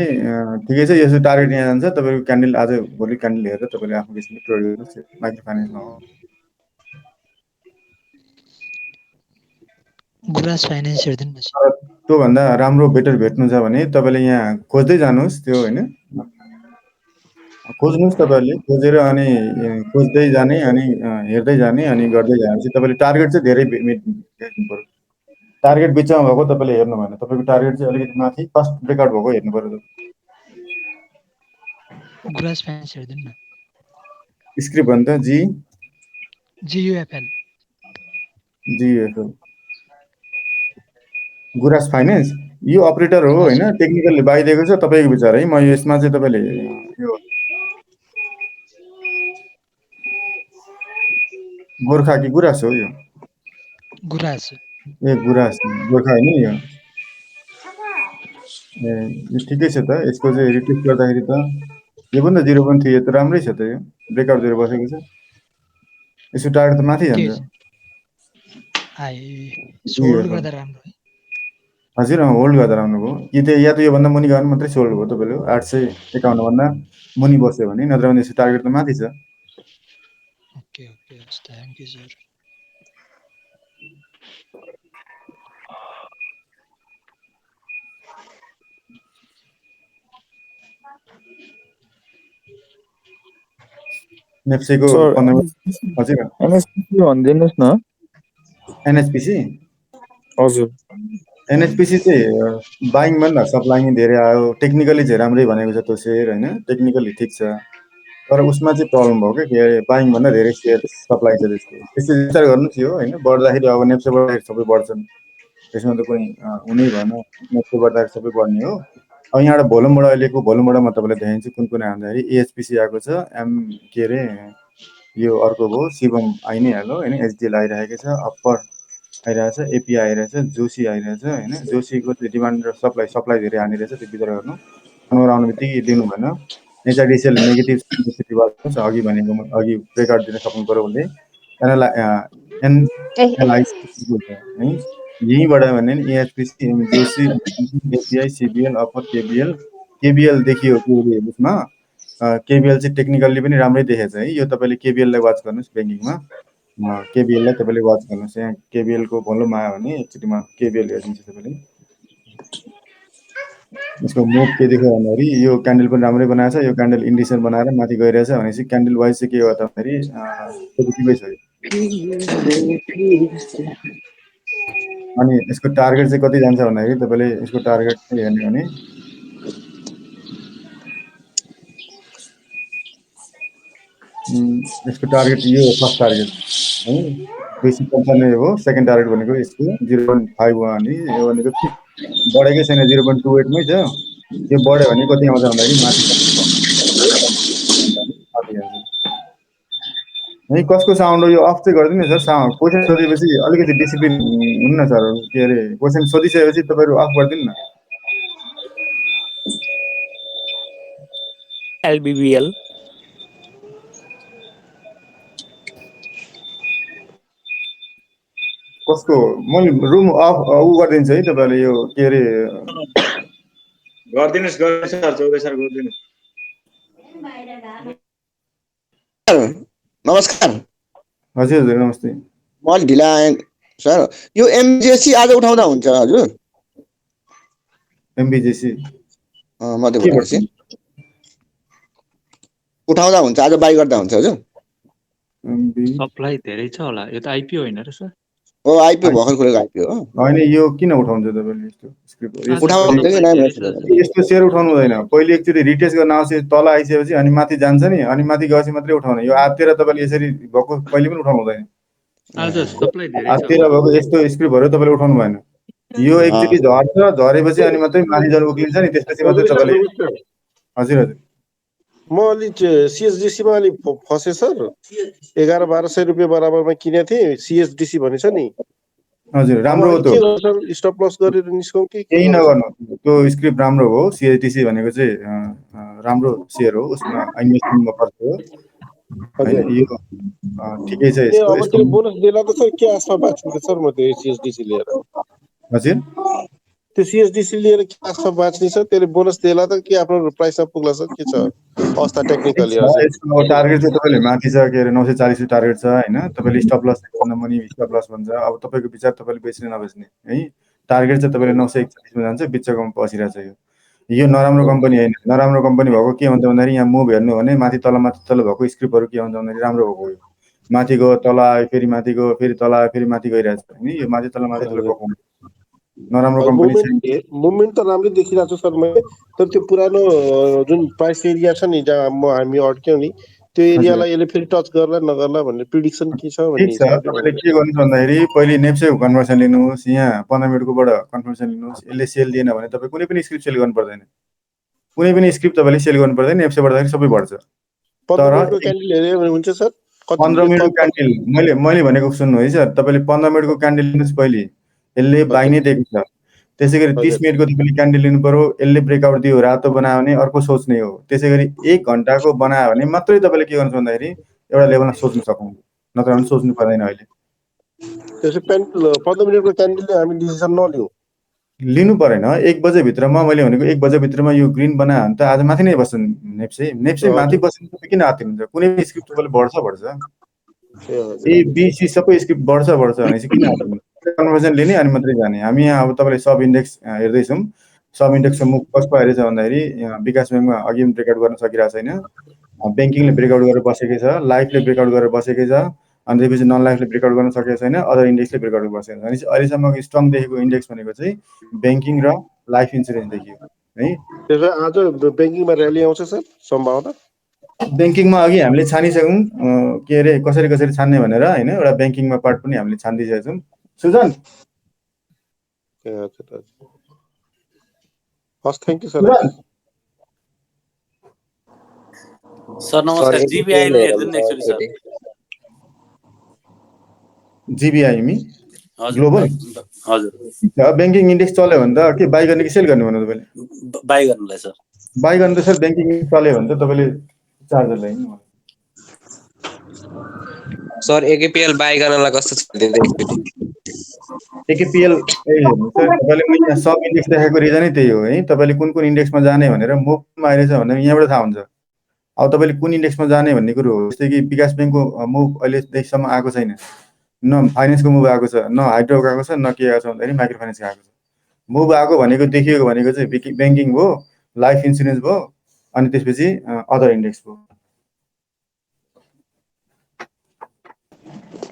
ठिकै छ यसो टार्गेट यहाँ जान्छ तपाईँको क्यान्डल आज भोलि क्यान्डल हेरेर तपाईँले आफ्नो किसिमले प्रयोग गर्नुहोस् माइक्रो फाइनेन्समा हो गुराँस फाइनेन्स हेरिदिनु न सर। तर त्योभन्दा राम्रो बेटर भेट्नु छ भने तपाईँले यहाँ खोज्दै जानुहोस् त्यो होइन खोज्नुहोस् तपाईँले खोजेर अनि खोज्दै जाने अनि हेर्दै जाने अनि गर्दै जानेपछि तपाईँले टार्गेट चाहिँ धेरै हेर्नु पऱ्यो टार्गेट बिचमा भएको तपाईँले हेर्नु भएन तपाईँको टार्गेट चाहिँ अलिकति माथि फर्स्ट ब्रेकआउट भएको हेर्नु पऱ्यो गुराँस फाइनेन्स हेरिदिनु न। स्क्रिप्ट भन्छ GUFL गुराँस फाइनेन्स यो अपरेटर हो होइन टेक्निकलले बाइदिएको छ तपाईँको विचार है म यसमा चाहिँ तपाईँले यो गोर्खा कि गुराँस हो यो गुराँस ए गुराँस गोर्खा होइन यो ए यो ठिकै छ त यसको चाहिँ रिट्रेस गर्दाखेरि त यो पनि त 0.3 त राम्रै छ त यो ब्रेकआउट दिएर बसेको छ यसको टार्गेट त माथि जान्छ होल्ड गर्दा राम्रो है। हजुर होल्ड गर्दा राम्रो भयो कि त या त योभन्दा मुनि गयो भने मात्रै सोल्ड भयो तपाईँले 851 भन्दा मुनि बस्यो भने नत्र भने यसको टार्गेट त माथि छ। Okay okay thank you sir. नेप्सेको 15 हजुर एनएचपीसी भनिदिनुहोस् न। एनएचपीसी हजुर एनएचपीसी चाहिँ बाइङ भन्दा सप्लाइङ धेरै आयो टेक्निकली चाहिँ राम्रै भनेको छ त्यो सेयर होइन टेक्निकली ठिक छ तर उसमा चाहिँ प्रब्लम भयो क्या के बाइङ भन्दा धेरै सेयर सप्लाई छ त्यसको विचार गर्नु थियो होइन बढ्दाखेरि अब नेप्से बढ्दाखेरि सबै बढ्छन् त्यसमा त कुनै हुनै भएन नेप्से बढ्दाखेरि सबै बढ्ने हो। अब यहाँबाट भोलुमबाट अहिलेको भोलुमबाट म तपाईँलाई देखाइदिन्छु कुन कुन आउँदाखेरि एएचपीसी आएको छ के अरे यो अर्को भयो शिवम आइ नै हाल्यो होइन एचडिएल आइरहेको छ अप्पर आइरहेछ एपी आइरहेछ जोसी आइरहेछ होइन जोसीको त्यो डिमान्ड र सप्लाई धेरै हानिरहेछ त्यो विचार गर्नु कन्भर आउने बित्तिकै दिनु भएन एचआरडिसिएल नेगेटिभ अघि भनेको अघि ब्रेकआउट दिन सक्नु पऱ्यो उसले एनएलआइसी है यहीँबाट भने एएचपीसी जोसी एपिआई सिबिएल अप्पर केबिएल देखियो के उसमा केबिएल चाहिँ टेक्निकल्ली पनि राम्रै देखेछ है यो तपाईँले केबिएललाई वाच गर्नुहोस् ब्याङ्किङमा केबिएललाई तपाईँले वाच गर्नुहोस् यहाँ केबिएलको भोल्युम आयो भने एकचोटिमा केबिएल हेरिदिन्छ तपाईँले यसको मुभ के देख्यो भन्दाखेरि यो क्यान्डल पनि राम्रै बनाएको छ यो क्यान्डल इन्डिसन बनाएर माथि गइरहेछ भनेपछि क्यान्डल वाइज चाहिँ के हो भन्दाखेरि पोजिटिभै छ अनि यसको टार्गेट चाहिँ कति जान्छ भन्दाखेरि तपाईँले यसको टार्गेट चाहिँ हेर्ने भने यसको टार्गेट यो फर्स्ट टार्गेट है 295 हो सेकेन्ड टार्गेट भनेको यसको 0.51 यो भनेको बढेकै छैन 0.28 मै छ यो बढ्यो भने कति आउँछ भन्दाखेरि माथि है कसको साउन्ड हो यो अफ चाहिँ गरिदिनु सर साउन्ड क्वेसन सोधेपछि अलिकति डिसिप्लिन हुन्न सर के अरे क्वेसन सोधिसकेपछि तपाईँहरू अफ गरिदिनु न। LBBL कसको मैले रुम अफ गरिदिन्छु है तपाईँले यो के अरे गरिदिनुहोस् सर चौधरी सर गरिदिनुहोस्। नमस्कार हजुर हजुर नमस्ते म अलि ढिला आएँ सर यो एमजिएससी आज उठाउँदा हुन्छ हजुर एमबिजेसी मध्य प्रदेश उठाउँदा हुन्छ आज बाई गर्दा हुन्छ हजुर सप्लाई धेरै छ होला यो त आइपिओ होइन र सर हो आइपिओ भर्खर खुलेको आइपिओ हो होइन यो किन उठाउँछ तपाईँले यस्तो स्क्रिप्ट उठाउनुहुन्छ कि यस्तो सेयर उठाउनु हुँदैन पहिले एकचोटि रिटेस्ट गर्न आवश्यक तल आइसकेपछि अनि माथि जान्छ नि अनि माथि गएपछि मात्रै उठाउने यो आत्तिर तपाईँले यसरी भएको कहिले पनि उठाउनु हुँदैन आत्तिर भएको यस्तो स्क्रिप्टहरू तपाईँले उठाउनु भएन यो एकचोटि झर्छ झरेपछि अनि मात्रै माथि जानु उक्लिन्छ नि त्यसपछि मात्रै तपाईँले हजुर हजुर म अलि सिएसडिसीमा अलि फसेँ सर 1100-1200 रुपियाँ बराबरमा किनेको थिएँ सिएसडिसी भनेछ नि हजुर राम्रो हो त्यो स्टप लस गरेर निस्कौँ कि केही नगर्नु त्यो स्क्रिप्ट राम्रो हो सिएसडिसी भनेको चाहिँ राम्रो सेयर हो उसमा इन्भेस्टमेन्टमा पर्छ हो यो ठिकै छ यसको बोनस देला त सर के आशा बाँच्नु सर म त्यो सिएसडिसी लिएर हजुर त्यो सिएसडिसी लिएर के लाग्छ बाँच्ने छ त्यसले बोनस देला त के आफ्नो प्राइसमा पुग्ला छ के छ अवस्था टेक्निकली यसको टार्गेट चाहिँ तपाईँले माथि छ के अरे 940 टार्गेट छ होइन तपाईँले स्टप लस भन्दा मुनि स्टप लस भन्छ अब तपाईँको विचार तपाईँले बेच्ने नबेच्ने है टार्गेट चाहिँ तपाईँले 941 मा जान्छ बिचको बसिरहेको छ यो नराम्रो कम्पनी होइन नराम्रो कम्पनी भएको के हुन्छ भन्दाखेरि यहाँ मुभ हेर्नु भने माथि तल भएको स्क्रिप्टहरू के हुन्छ भन्दाखेरि राम्रो भएको हो माथि गयो तल आयो फेरि माथि गयो फेरि तल आयो फेरि माथि गइरहेको छ हैन यो माथि तल पकाउनु नराम्रो कम्पनी छ मुभमेन्ट त राम्रै देखिरहेको छ सर मैले तर त्यो पुरानो जुन प्राइस एरिया छ नि जहाँ हामी अड्क्यौँ नि त्यो एरियालाई यसले फेरि टच गर्ला नगर्ला भन्ने प्रिडिक्सन के छ भन्ने तपाईँले के गर्नु भन्दाखेरि पहिले नेप्सेको कन्भर्सन लिनुहोस् यहाँ 15 मिनटकोबाट कन्भर्सन लिनुहोस् यसले सेल दिएन भने तपाईँ कुनै पनि स्क्रिप्ट सेल गर्नु पर्दैन कुनै पनि स्क्रिप्ट तपाईँले सेल गर्नु पर्दैन नेप्सेबाट सबै बढ्छ तर हुन्छ सर 15 मिनटको क्यान्डल मैले भनेको सुन्नु है सर तपाईँले 15 मिनटको क्यान्डल लिनुहोस् पहिले यसले बाइ नै दिएको छ त्यसैगरी 30 मिनटको तपाईँले क्यान्डल लिनु पर्यो यसले ब्रेकआउट दियो रातो बनायो भने अर्को सोच्ने हो त्यसैगरी 1 घण्टाको बनायो भने मात्रै तपाईँले के गर्नु भन्दाखेरि एउटा लेभलमा सोच्नु सक्नुहुन्छ नत्र भने सोच्नु पर्दैन अहिले त्यसै 15 मिनटको क्यान्डलले हामी डिसिजन नलियौ लिनु परेन 1 बजे भित्रमा मैले भनेको 1 बजे भित्रमा यो ग्रीन बनायो भने त आज माथि नै बस्छ नेप्से माथि बस्नु तपाईँ किन आत्तिनुहुन्छ कुनै स्क्रिप्ट तपाईँले बढ्छ ए बी सी सबै स्क्रिप्ट बढ्छ भनेपछि किन आत्तिनुहुन्छ कन्भर्सन लिने अनि मात्रै जाने हामी यहाँ अब तपाईँले सब इन्डेक्स हेर्दैछौँ सब इन्डेक्सको मुख कस्तो आइरहेछ भन्दाखेरि विकास ब्याङ्कमा अघि पनि ब्रेकआउट गर्न सकिरहेको छैन ब्याङ्किङले ब्रेकआउट गरेर बसेकै छ लाइफले ब्रेकआउट गरेर बसेकै छ अनि त्यसपछि नन लाइफले ब्रेकआउट गर्न सकेको छैन अदर इन्डेक्सले ब्रेकआउट गर्न बसेको छ भनेपछि अहिलेसम्म स्ट्रङ देखेको इन्डेक्स भनेको चाहिँ ब्याङ्किङ र लाइफ इन्सुरेन्स देखियो है त्यसो आज ब्याङ्किङमा र्याली आउँछ सर सम्भावना ब्याङ्किङमा अघि हामीले छानिसक्यौँ के अरे कसरी छान्ने भनेर होइन एउटा ब्याङ्किङमा पार्ट पनि हामीले छानिदिइसकेका छौँ सुजन हस् थ्याङ्क यू सर सर नमस्कार जीबीआई में हेर्दिनु एक्चुअली सर जीबीआई ग्लोबल हजुर ब्याङ्किङ इन्डेक्स चल्यो भने त के बाई गर्ने कि सेल गर्ने भन्नु तपाईँले बाई गर्नुलाई सर बाई गर्नु त सर ब्याङ्किङ चल्यो भने त तपाईँले चार्जर ल्याइनु सर एकेपीएल बाई गर्नलाई कस्तो छ एकेपीएल सर तपाईँले मैले यहाँ सब इन्डेक्स देखाएको रिजनै त्यही हो है तपाईँले कुन कुन इन्डेक्समा जाने भनेर मुभमा आइरहेछ भने यहाँबाट थाहा हुन्छ अब तपाईँले कुन इन्डेक्समा जाने भन्ने कुरो हो जस्तै कि विकास ब्याङ्कको मुभ अहिलेसम्म आएको छैन न फाइनेन्सको मुभ आएको छ न हाइड्रोको आएको छ न के आएको छ भन्दाखेरि माइक्रो फाइनेन्सको आएको छ मुभ आएको भनेको देखिएको भनेको चाहिँ ब्याङ्किङ भयो लाइफ इन्सुरेन्स भयो अनि त्यसपछि अदर इन्डेक्स भयो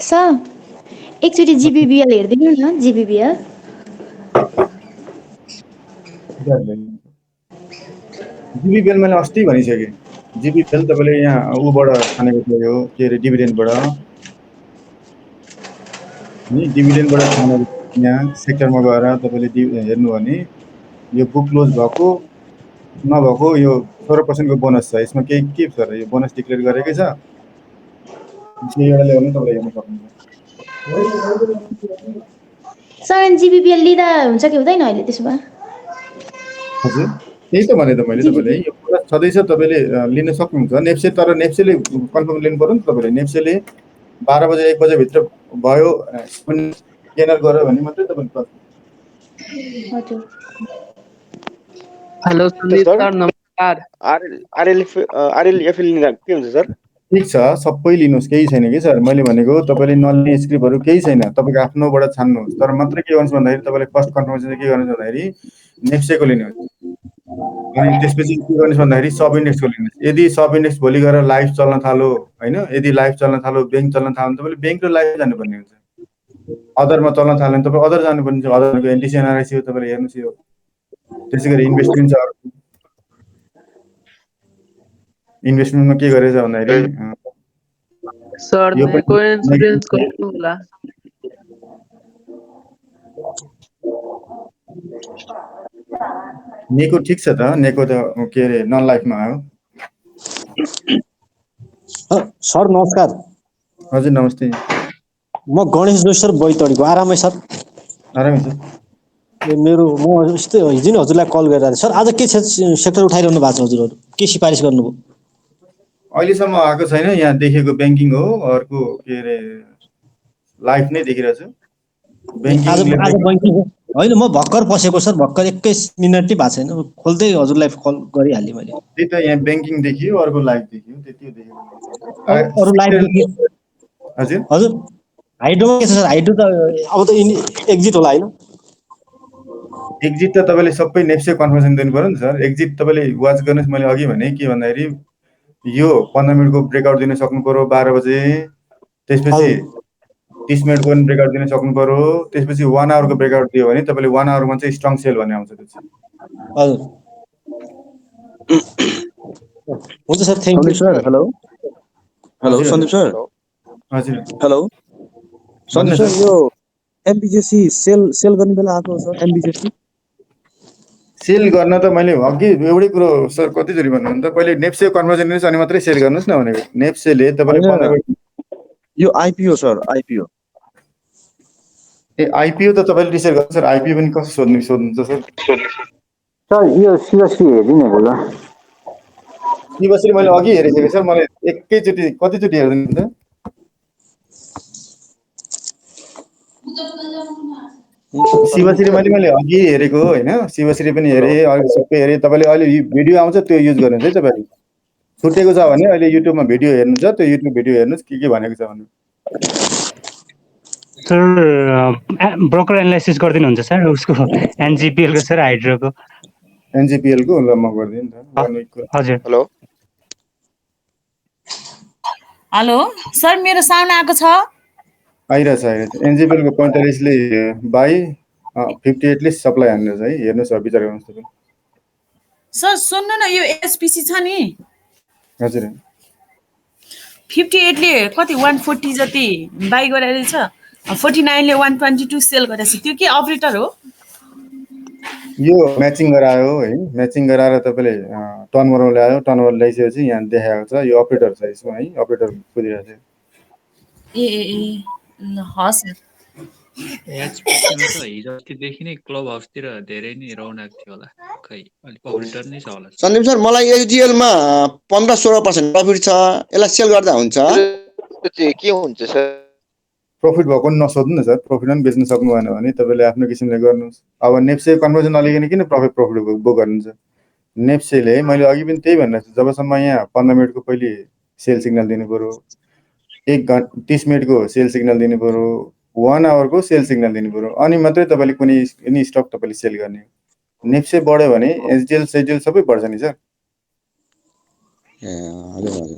सर एकचोटि जीबीबीएल हेर्दिनु न जीबीबीएल जीबीबीएल मैले अस्ति भनिसकेँ जीबीबीएल तपाईँले यहाँ ऊबाट छानेको थियो के अरे डिभिडेन्डबाट डिभिडेन्डबाट छानेको यहाँ सेक्टरमा गएर तपाईँले हेर्नु भने यो बुक क्लोज भएको नभएको यो 16% को बोनस छ यसमा के छ यो बोनस डिक्लेयर गरेकै छ एउटा लेभलमा तपाईँले हेर्न सक्नुहुन्छ सर जीबीबीएल लिँदा हुन्छ कि हुँदैन अहिले त्यसो भए हजुर त्यही त भने त मैले तपाईँले यो बोनस छँदैछ तपाईँले लिन सक्नुहुन्छ नेप्से तर नेप्सेले कन्फर्म लिनु पर्यो नि तपाईँले नेप्सेले 12 बजे 1 बजे भित्र भयो स्क्यानर गर्यो भने मात्रै तपाईँले हजुर हेलो सन्दीप सर नमस्कार आरएलएफ लिँदा के हुन्छ सर ठीक छ सबै लिनुहोस् केही छैन कि सर मैले भनेको तपाईँले नलिने स्क्रिप्टहरू केही छैन तपाईँको आफ्नोबाट छान्नुहोस् तर मात्रै के गर्नुहोस् भन्दाखेरि तपाईँले फर्स्ट कन्फर्मेसन चाहिँ के गर्नुहोस् भन्दाखेरि नेप्सेको लिनुहोस् अनि त्यसपछि के गर्नुहोस् भन्दाखेरि सब इन्डेक्सको लिनुहोस् यदि सब इन्डेक्स भोलि गएर लाइफ चल्न थाल्यो होइन यदि लाइफ चल्न थाल्यो ब्याङ्क चल्न थाल्यो भने तपाईँले ब्याङ्क र लाइफ जानुपर्ने हुन्छ अदरमा चल्न थाल्यो भने तपाईँ अदर जानुपर्ने हुन्छ अदरको एनटिसी एनआरआइसी हो तपाईँले हेर्नुहोस् यो त्यसै गरी इन्भेस्टमेन्ट छ इन्भेस्टमेन्टमा के गरेछ भन्दाखेरि सर neko इन्स्योरेन्स गर्नु होला नेको ठीक छ त नेको त के अरे नन लाइफमा आयो सर नमस्कार हजुर नमस्ते म गणेश जोसर बैतडीको आरामै सर आरामै छ मेरो म यस्तै हिजो नै हजुरलाई कल गरेर सर आज के सेक्टर उठाइरहनु भएको छ हजुरहरू के सिफारिस गर्नुभयो अहिलेसम्म आएको छैन यहाँ देखेको ब्याङ्किङ हो अर्को के अरे लाइफ नै देखिरहेछ होइन म भर्खर पसेको सर, भर्खर 21 मिनेट भएको छैन, खोल्दै हजुरलाई कल गरिहालेँ मैले। त्यही त यहाँ ब्याङ्किङ देखियो, अर्को लाइभ देखियो, त्यति हो देखेको। अरू लाइभ देखियो हजुर हजुर। हाइड्रोमा के छ सर? हाइड्रो त अब त एक्जिट होला होइन? एक्जिट त तपाईँले सबै नेप्से कन्फर्मेसन दिनु पर्यो नि सर। एक्जिट तपाईँले वाच गर्नुहोस्, मैले अघि भने के भन्दाखेरि यो 15 मिनटको ब्रेकआउट दिन सक्नु पर्यो 12 बजे, त्यसपछि 30 मिनटको पनि ब्रेकआउट दिन सक्नु पर्यो, त्यसपछि 1 आवरको ब्रेकआउट दियो भने तपाईँले 1 आवरमा चाहिँ स्ट्रङ सेल भन्ने आउँछ त्यसपछि। हजुर हुन्छ sir, thank you sir. Hello hello Sandeep sir. हजुर हेलो सन्दीप सर, यो एमबिजेसी सेल गर्ने बेला आएको सर। एमबिजेसी सेल गर्न त मैले अघि एउटै कुरो सर कतिचोटि भन्नु त, पहिले नेप्से कन्भर्जन दिनुहोस् अनि मात्रै सेल गर्नुहोस् न भनेको। नेप्सेले तपाईँले 15 मिनट यो आइपिओ सर, आइपिओ आइपिओ त तपाईँले डिसाइड गर्नु सर। आइपिओ पनि कसो सोध्नुहुन्छ सर? सर यो सिओसी हेरिदिनु होला। शिवश्री मैले अघि हेरेको सर, मलाई एकैचोटि कतिचोटि हेर्दैन त? शिवश्री मैले अघि हेरेको होइन, शिवश्री पनि हेरेँ, अहिले सबै हेरेँ। तपाईँले अहिले भिडियो आउँछ त्यो युज गर्नुहुन्छ है तपाईँले। छुटेको छ भने अहिले युट्युबमा भिडियो हेर्नु छ, त्यो युट्युब भिडियो हेर्नुहोस् के भनेको छ भन्नु। सर ब्रोकर एनालाइसिस गरिदिनुहुन्छ सर उसको, एनजिपिएलको सर, हाइड्रोको। एनजिपिएलको ल म गरिदिएँ नि त। हजुर हेलो हेलो सर, मेरो साउन्ड आएको छ? आइरहेछ। एनजिपिएलको 45 ले बाई 58 ले सप्लाई हान्नुहोस् है। हेर्नुहोस् अब विचार गर्नुहोस् तपाईँ। सर सुन्नु न, यो एसपिसी छ नि हजुर 58 ले कति 140 जति बाई गरेर छ, 49 ले 122 सेल गरेर छ। त्यो के अपरेटर हो? यो म्याचिङ गरायो है, म्याचिङ गराएर तपाईँले टर्नओभरमा ल्यायो, टर्नओभर ल्याइसकेपछि यहाँ देखाएको छ यो अपरेटर छ यसमा है, अपरेटर खोजिरहेको छ। ए हस् एचपिसीमा त हिजो अस्तिदेखि नै क्लब हाउसतिर धेरै नै रौनक थियो होला, खै अलिक अपरेटर नै छ होला। सन्दीप सर, मलाई एचडिएलमा 15-16% प्रफिट छ, यसलाई सेल गर्दा हुन्छ? के हुन्छ सर? प्रफिट भएको पनि नसोध्नु न सर। प्रफिट पनि बेच्न सक्नु भएन भने तपाईँले आफ्नो किसिमले गर्नुहोस्। अब नेप्से कन्भर्जन नलिकन किन प्रफिट बुक गर्नुहुन्छ? नेप्सेले मैले अघि पनि त्यही भनेको छु, जबसम्म यहाँ 15 मिनटको पहिले सेल सिग्नल दिनु पर्यो, 1 घन्टा 30 मिनटको सेल सिग्नल दिनु पर्यो, 1 आवरको सेल सिग्नल दिनु पर्यो, अनि मात्रै तपाईँले कुनै स्टक तपाईँले सेल गर्ने। नेप्से बढ्यो भने एचडिएल सेड्युल सबै बढ्छ नि सर। ए हजुर हजुर,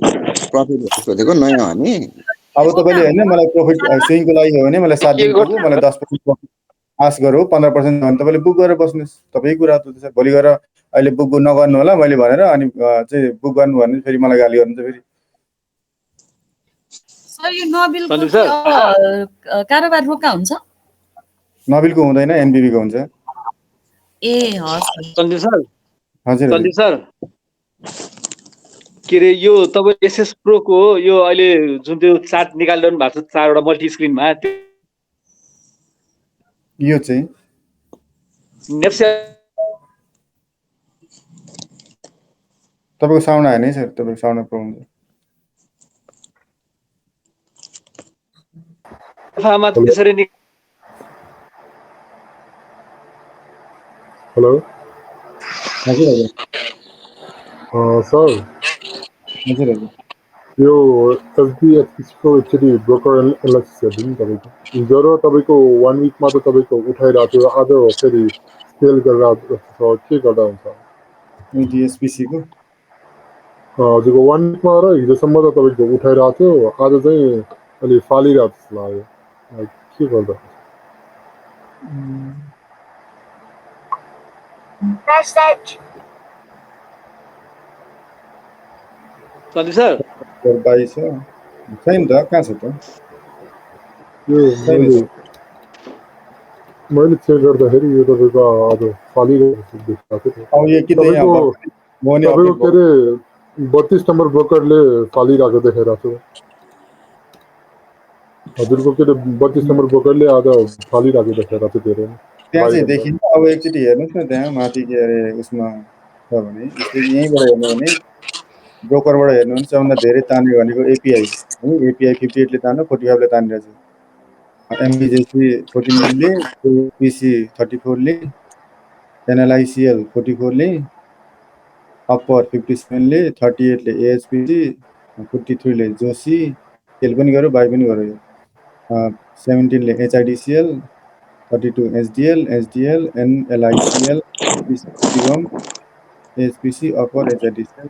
प्रफिट सोधेको नयाँ हो नि। अब तपाईँले होइन मलाई प्रफिट स्विङको लागि हो भने मलाई 7 दिनको मलाई 10% प्रफिट आश गरौँ, 15% भने तपाईँले बुक गरेर बस्नुहोस्। तपाईँ कुरा त सर भोलि गएर अहिले बुक नगर्नु होला मैले भनेर अनि चाहिँ बुक गर्नु भने फेरि मलाई गाली गर्नुहुन्छ फेरि। सर यो नबिलको कारोबार रोका हुन्छ? नबिलको हुँदैन, एनबिबीको हुन्छ। ए हस् सन्दीप सर। हजुर सन्दीप सर, के अरे यो तपाईँ एसएस प्रोको यो अहिले जुन त्यो चार्ट निकालिरहनु भएको छ 4 वटा मल्टी स्क्रिनमा, यो चाहिँ नेप्से तपाईँको साउन्ड आएन है सर, तपाईँको साउन्ड प्रब्लम छ। फामा त्यसरी नि। हेलो हजुर हजुर सर, हजुर हजुर यो एसडिएफसीको एकचोटि ब्रोकर एनालाइसिस हेरिदिनु नि तपाईँको। हिजो र तपाईँको 1 विकमा त तपाईँको उठाइरहेको थियो, आज फेरि सेल गरेर के गर्दा हुन्छ? एसडिएफसीको हजुरको 1 विकमा र हिजोसम्म त तपाईँको उठाइरहेको थियो, आज चाहिँ अलि फालिरहेको जस्तो लाग्यो, के गर्दा? सन्दीप सर 22 छैन त, कहाँ छ त? यो मैले चेक गर्दाखेरि यो तपाईँको आज फालिरहेको देखिरहेको थियो। अब यो कि तपाईँको के अरे 32 नम्बर ब्रोकरले फालिरहेको देखाइरहेको थियो। हजुरको के अरे 32 नम्बर ब्रोकरले आज फालिरहेको देखाइरहेको थियो धेरै। त्यहाँ चाहिँ देखिन्छ। अब एकचोटि हेर्नुहोस् न त्यहाँ माथि के अरे उसमा छ भने, यहीँबाट हेर्नु भने ब्रोकरबाट हेर्नु भने सबभन्दा धेरै तान्यो भनेको एपिआई है। एपिआई 58 ले तान्यो, 45 ले तानिरहेछ। एमबिजेसी 49 ले, एपीसी 34 ले, एनएलआईसीएल 44 ले, अप्पर 57 ले, 38 ले एएचपीसी, 43 ले जोशी, एल पनि गर्यो बाई पनि गर्यो। 17 ले एचआईडीसीएल, 32 एचडीएल, एनएलआईसीएल, एपीसी एचपीसी अप्पर एचआईडीसीएल।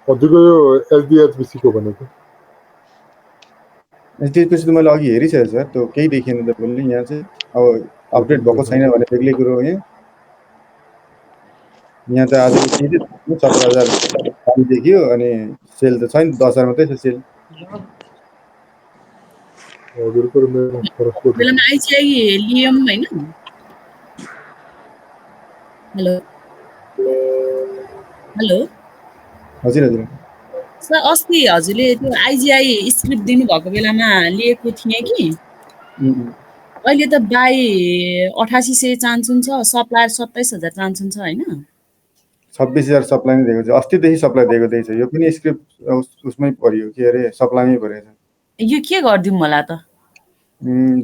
हजुरको यो एचडीएचबीसी को भनेको एचडीएफसी त मैले अघि हेरिसकेँ सर, त्यो केही देखिएन तपाईँले यहाँ चाहिँ। अब अपडेट भएको छैन भने बेग्लै कुरो हो। यहाँ त आजको केही 17,000 पानी देखियो अनि सेल त छैन, 10,000 मात्रै छ सेल। बेलामा आइसिआई लियम हैन। हेलो हेलो हजुर हजुर सर, अस्ति हजुरले त्यो आइजिआई स्क्रिप्ट दिनुभएको बेलामा लिएको थिएँ कि अहिले त बाई 8800 चान्सुन छ, सप्लायर 27,000 चान्सुन छ हैन। 26,000 सप्लाई नै दिएको छ, अस्तिदेखि सप्लाई दिएको त्यही छ। यो पनि स्क्रिप्ट उसमै पर्यो, के अरे सप्लाईमै परेछ। यो के गरिदिउँ होला त?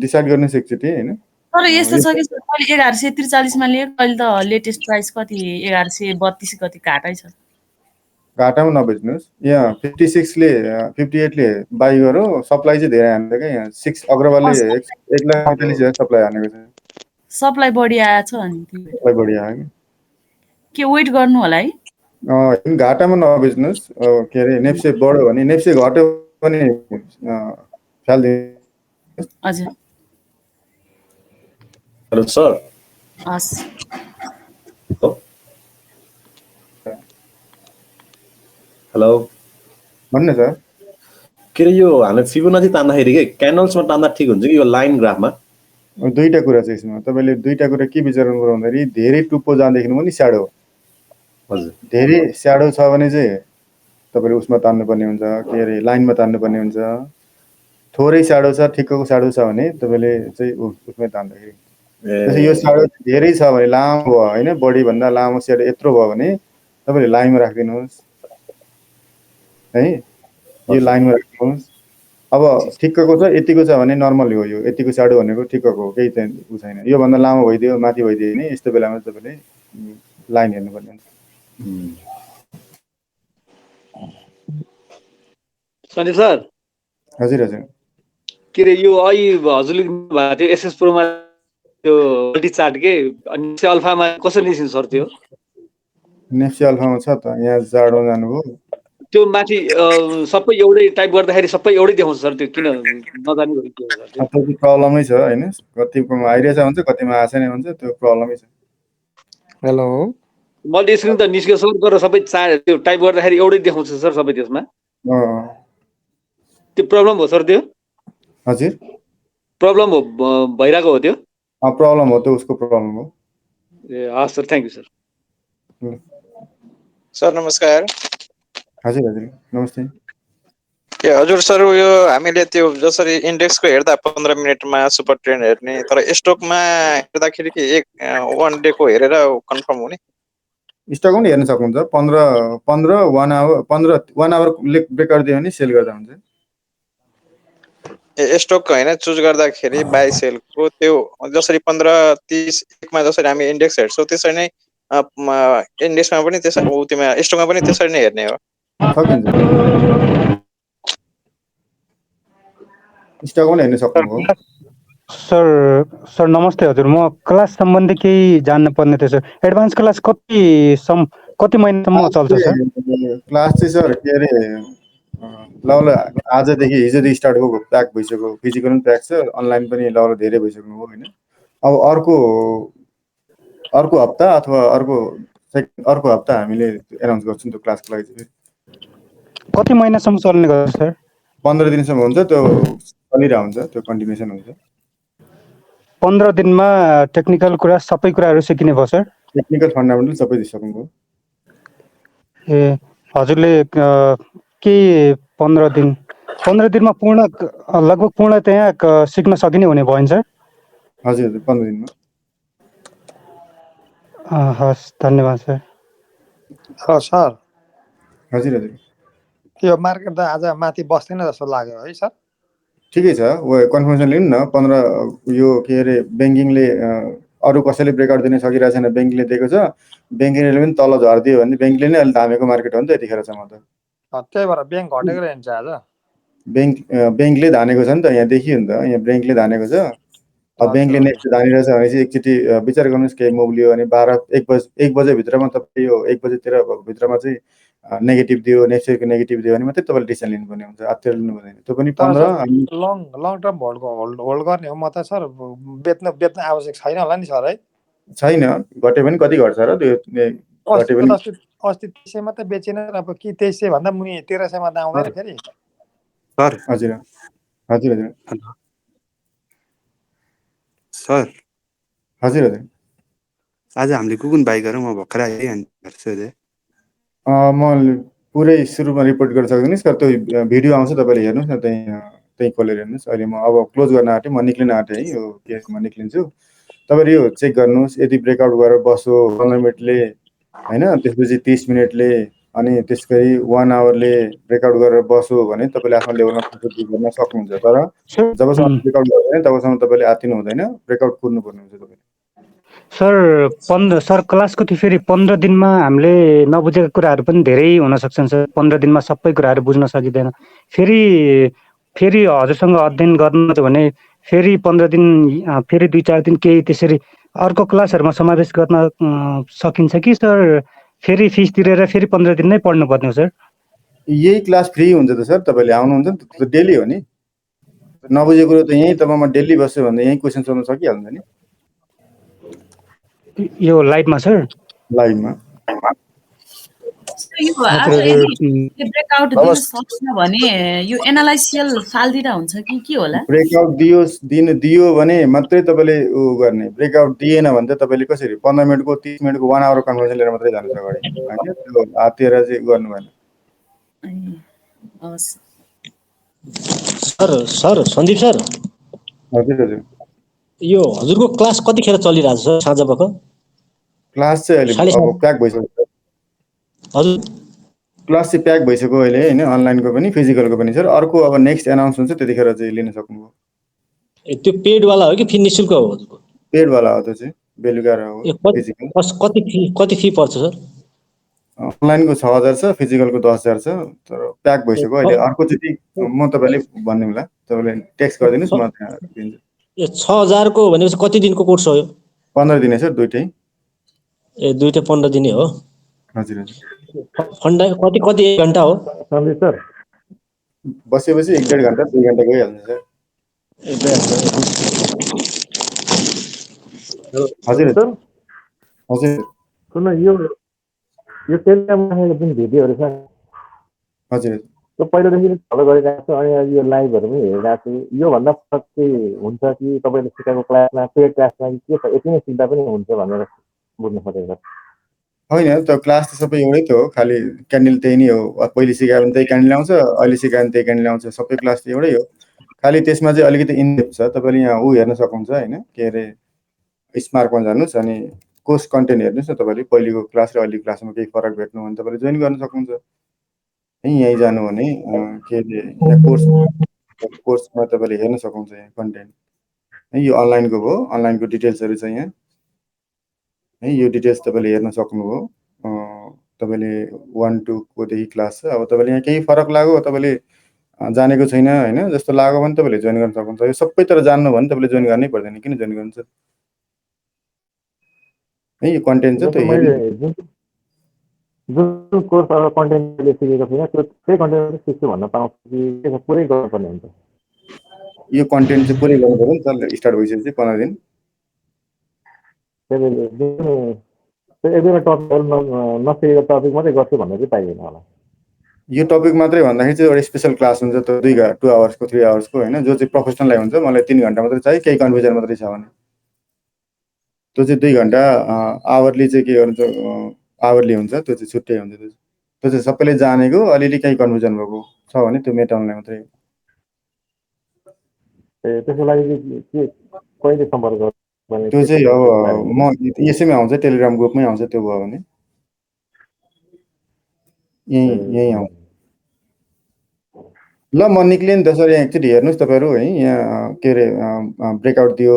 डिसाइड गर्नुहोस् एकचोटि हैन। तर यस्तो छ कि मैले 1143 मा लिएको, अहिले त लेटेस्ट प्राइस कति 1132 कति घाटै छ। घाटामा नबेच्नुहोस्। यहाँ 56 ले 58 ले बाई गरो, सप्लाई चाहिँ धेरै हान्दै क्या। यहाँ 6 अग्रवालले 1,45,000 सप्लाई हानेको छ। सप्लाई बढी आएछ अनि सप्लाई बढी आयो के वेट गर्नु होला है? घाटामा नबेच्नुहोस्। के अरे नेप्से बढ्यो भने, नेप्से घट्यो भने फाल्दिनुहोस्। हजुर हेलो सर। हस् हेलो भन्नु सर। के अरे यो हामीले फिबोनाची तान्दाखेरि के क्यान्डल्समा तान्दा ठिक हुन्छ कि यो लाइन ग्राफमा? दुईटा कुरा छ यसमा। तपाईँले दुईटा कुरा के विचार गर्नु भन्दाखेरि धेरै टुप्पो जाँदेखि पनि स्याडो हो। हजुर, धेरै स्याडो छ भने चाहिँ तपाईँले उसमा तान्नुपर्ने हुन्छ, के अरे लाइनमा तान्नुपर्ने हुन्छ। थोरै स्याडो छ, ठिक्कको स्याडो छ भने तपाईँले चाहिँ उसमै तान्दाखेरि। त्यसै यो स्याडो धेरै छ भने, लामो भयो होइन, बढीभन्दा लामो स्याडो यत्रो भयो भने तपाईँले लाइनमा राखिदिनुहोस् है। यो लाइनमा राख्नुहोस्। अब ठिक्कको छ, यतिको छ भने नर्मल हो। यो यतिको स्याडो भनेको ठिक्कको हो, केही चाहिँ उ छैन। योभन्दा लामो भइदियो, माथि भइदियो भने यस्तो बेलामा तपाईँले लाइन हेर्नुपर्ने हुन्छ। सन्दीप सर। हजुर हजुर। के अरे यो अहिले हजुरले भएको थियो एसएस प्रोमा त्यो मल्टी चार्ट के अनि अल्फामा कसरी निस्किन्छ सर त्यो? नेप्सी अल्फामा छ त, यहाँ चार्टमा जानुभयो। त्यो माथि सबै एउटै टाइप गर्दाखेरि सबै एउटै देखाउँछ सर, त्यो किन नजाने गरी के हो सर? त्यो प्रब्लमै छ हैन। कतिकोमा आइरहेछ हुन्छ, कतिमा आएको छैन हुन्छ, त्यो प्रब्लमै छ। हेलो मल्टी स्क्रिन त निस्क्यो सर, तर सबै त्यो टाइप गर्दाखेरि एउटै देखाउँछ सर सबै त्यसमा। त्यो प्रब्लम हो सर त्यो? हजुर प्रब्लम हो भइरहेको हो त्यो? प्रब्लम हो, त्यो उसको प्रब्लम हो। ए हस् sir, thank you sir. Sir नमस्कार। हजुर हजुर नमस्ते। ए हजुर सर, यो हामीले त्यो जसरी इन्डेक्सको हेर्दा 15 मिनेटमा सुपर ट्रेन्ड हेर्ने, तर स्टकमा हेर्दाखेरि के एक वन डे को हेरेर कन्फर्म हुने? स्टक पनि हेर्न सक्नुहुन्छ। 15 1 आवर ब्रेकआउट दियो भने सेल गर्दा हुन्छ। ए स्टकको हैन, चुज गर्दाखेरि बाई सेलको त्यो जसरी 15-30 मा जसरी हामी इन्डेक्स हेर्छौँ त्यसरी नै इन्डेक्समा पनि त्यसरी त्यसमा स्टकमा पनि त्यसरी नै हेर्ने हो? सकिन्छ, स्टक पनि हेर्न सक्नुभयो। सर नमस्ते हजुर। म क्लास सम्बन्धी केही जान्न पर्ने थियो सर। एडभान्स क्लास कति महिनासम्म चल्छ सर? क्लास चाहिँ सर के अरे ल आजदेखि हिजोदेखि स्टार्ट भएको प्याक भइसक्यो। फिजिकल पनि प्याक छ, अनलाइन पनि ल धेरै भइसक्नु हो होइन। अब अर्को हप्ता अथवा अर्को हप्ता हामीले एनाउन्स गर्छौँ त्यो क्लासको लागि चाहिँ। कति महिनासम्म चल्ने गर्छ सर? 15 दिनसम्म हुन्छ, त्यो चलिरहेको हुन्छ, त्यो कन्टिन्युसन हुन्छ। 15 दिनमा टेक्निकल कुरा सबै कुराहरू सिकिने भयो सर? टेक्निकल फन्डामेन्टल सबै दिइसक्नुभयो। ए हजुरले के 15 दिनमा लगभग पूर्ण त्यहाँ सिक्न सकिने हुने भयो नि सर? हजुर हजुर 15 दिनमा। हस् धन्यवाद सर। सर हजुर हजुर। यो मार्केट त आज माथि बस्दैन जस्तो लाग्यो है सर? ठिकै छ कन्फर्मेसन लिनु न 15 यो के अरे ब्याङ्किङले अरू कसैले ब्रेकआउट दिन सकिरहेको छैन ब्याङ्कले दिएको छ ब्याङ्किङले पनि तल झरिदियो भने ब्याङ्कले नै अहिले धामेको मार्केट हो नि त यतिखेर चाहिँ म त त्यही भएर ब्याङ्क घटेको रहन्छ आज ब्याङ्कले धानेको छ नि त यहाँ देखियो नि त यहाँ ब्याङ्कले धानेको छ अब ब्याङ्कले नेक्स्ट धानिरहेछ भने चाहिँ एकचोटि विचार गर्नुहोस् केही मुभ लियो भने 1 बजेभित्रमा तपाईँ यो 1 बजेतिर भित्रमा चाहिँ नेगेटिभ दियो नेक्स्ट इयरको नेगेटिभ दियो भने मात्रै तपाईँले डिसिजन लिनुपर्ने हुन्छ आत्तिर लिनु पर्दैन त्यो पनि 15 लङ टर्म होल्ड गर्ने हो म त सर बेच्न आवश्यक छैन होला नि सर है छैन घट्यो भने कति घट्छ र त्यो घट्यो भने अस्ति 2300 मात्रै बेचेन अब कि 2300 भन्दा मुनि 1300 मा आउँदैन फेरि सर हजुर हजुर हजुर सर हजुर हजुर आज हामीले कुन बाई गरौँ म भर्खर आइहाल्छु म पुरै सुरुमा रिपोर्ट गर्न सक्दिनँ सर त्यो भिडियो आउँछ तपाईँले हेर्नुहोस् न त्यही खोलेर हेर्नुहोस् अहिले म अब क्लोज गर्न आँटेँ म निक्लिन आँटेँ है यो केसमा निक्लिन्छु तपाईँले यो चेक गर्नुहोस् यदि ब्रेकआउट गरेर बस्यो 15 मिनटले होइन त्यसपछि 30 मिनटले अनि त्यसपछि 1 आवरले ब्रेकआउट गरेर बस्यो भने तपाईँले आफ्नो लेभलमा प्रफिट गर्न सक्नुहुन्छ तर जबसम्म ब्रेकआउट गर्दैन तबसम्म तपाईँले आत्तिनु हुँदैन ब्रेकआउट कुर्नुपर्ने हुन्छ तपाईँले सर क्लास कति फेरि 15 दिनमा हामीले नबुझेका कुराहरू पनि धेरै हुन सक्छन् सर 15 दिनमा सबै कुराहरू बुझ्न सकिँदैन फेरि हजुरसँग अध्ययन गर्न भने फेरि 15 दिन फेरि 2-4 दिन केही त्यसरी अर्को क्लासहरुमा समावेश गर्न सकिन्छ कि सर फेरि फिस तिरेर फेरि 15 दिन नै पढ्नु पर्ने हो सर यही क्लास फ्री हुन्छ त सर तपाईले आउनुहुन्छ नि त डेली हो नि नबुझेको कुरो त यही तपाईमा डेली बस्यो भने यही क्वेशन सोध्न सकिहाल्छ नि यो लाइभमा सर लाइभमा यो आज यदि ब्रेकआउट दिन सक्छ भने यो एनालाइसियल फाल्दिरा हुन्छ कि के होला ब्रेकआउट दियो भने मात्रै तपाईले उ गर्ने ब्रेकआउट दिएन भने त तपाईले कसरी 15 मिनेटको 30 मिनेटको 1 आवर कन्भर्सेसन लिएर मात्रै जान्छ अगाडि हैन त्यो हातेर चाहिँ गर्नु भएन सर सन्दीप सर हजुर हजुर यो हजुरको क्लास कतिखेर चलिरहेछ सर साँझपख क्लास चाहिँ अहिले अब प्याक भइसक्यो हजुर क्लास चाहिँ प्याक भइसक्यो अहिले हैन अनलाइनको पनि फिजिकलको पनि सर अर्को अब नेक्स्ट एनाउन्स हुन्छ त्यतिखेर चाहिँ लिन सक्नुभयो त्यो पेड वाला हो कि फी निशुल्क हो हजुरको पेड वाला हो त्यो चाहिँ बेलुका हो फिजिकल कति फी पर्छ सर अनलाइनको 6000 छ फिजिकलको 10000 छ तर प्याक भइसक्यो अहिले अर्को चाहिँ म तपाईले भन्नु होला तपाईले टेक्स्ट गरिदिनुस् म त्यहाँ दिन्छु ए 6000 को भनेपछि कति दिनको कोर्स हो यो 15 दिने सर दुईटै ए दुईटै 15 दिने हो हजुर हजुर फन्डा कति 1 घण्टा हो सन्दीप सर बसेपछि 1.5 घण्टा 2 घण्टा गइहाल्छ सर हजुर सर हजुर सुन यो टेलिग्राममा राखेको जुन भिडियोहरु छ हजुर त्यो पहिलेदेखि फलो गरिरहेको छु अनि यो लाइभहरु पनि हेरिरहेको छु यो भन्दा फरक चाहिँ हुन्छ कि तपाईले सिकाएको क्लासमा पेड क्लासमा के छ यति नै सिक्दा पनि हुन्छ भनेर बुझ्न खोजेको हैन त क्लास त सबै एउटै त हो खाली क्यान्डल त्यही नै हो पहिले सिकायो भने त्यही क्यान्डल आउँछ अहिले सिकायो भने त्यही क्यान्डल आउँछ सबै क्लास त एउटै हो खाली त्यसमा चाहिँ अलिकति इनडेप्थ छ तपाईले यहाँ उ हेर्न सक्नुहुन्छ हैन के रे स्मार्टमा जानुस् अनि कोर्स कन्टेन्ट हेर्नुस् न तपाईले पहिलेको क्लास र अहिलेको क्लासमा केही फरक भेट्नु भने तपाईले जोइन गर्न सक्नुहुन्छ यही जानु भने के रे यहाँ कोर्समा तपाईले हेर्न सक्नुहुन्छ यहाँ कन्टेन्ट है यो अनलाइनको हो अनलाइनको डिटेल्सहरु छ यहाँ है यो डिटेल्स तपाईले हेर्न सक्नुभयो तपाईले 1 2 को देखि क्लास छ अब तपाईले यहाँ केही फरक लाग्यो तपाईले जानेको छैन हैन जस्तो लाग्यो भने तपाईले जोइन गर्न सक्नुहुन्छ यो सबै तर जान्नु भने तपाईले जोइन गर्नै पर्दैन किन जोइन गर्नुहुन्छ है यो कन्टेन्ट चाहिँ त जुन कोर्स अब कन्टेन्टले सिकेको छैन त्यो त्यही कन्टेन्ट सिक्छु भन्न पाउँछ कि त्यसो पुरै गर्नुपर्ने हुन्छ यो कन्टेन्ट चाहिँ पुरै गर्नु पर्यो नि त स्टार्ट भइसकेपछि 15 दिन एकदमै टपिकहरु नसिकेको टपिक मात्रै गर्छु भन्ने चाहिँ पाइदैन होला यो टपिक मात्रै भन्दाखेरि चाहिँ एउटा स्पेशल क्लास हुन्छ त 2 आवर्सको 3 आवर्सको हैन जो चाहिँ प्रोफेसनललाई हुन्छ मलाई 3 घण्टा मात्रै चाहियो केही कन्फ्युजन मात्रै छ भने त्यो चाहिँ 2 घण्टा आवरली चाहिँ के गर्नुहुन्छ आवरली हुन्छ त्यो चाहिँ छुट्टै हुन्छ त्यो चाहिँ सबैले जानेको अलिअलि केही कन्फ्युजन भएको छ भने त्यो मेटाउनलाई मात्रै ए त्यसको लागि के कहिले सम्पर्क गर्ने त्यो चाहिँ अब म यसैमै आउँछ टेलिग्राम ग्रुपमै आउँछ त्यो भयो भने यही आउँछ ल म निक्लेँ नि त सर। यहाँ एकचोटि हेर्नुहोस् तपाईँहरू है, यहाँ के अरे ब्रेकआउट दियो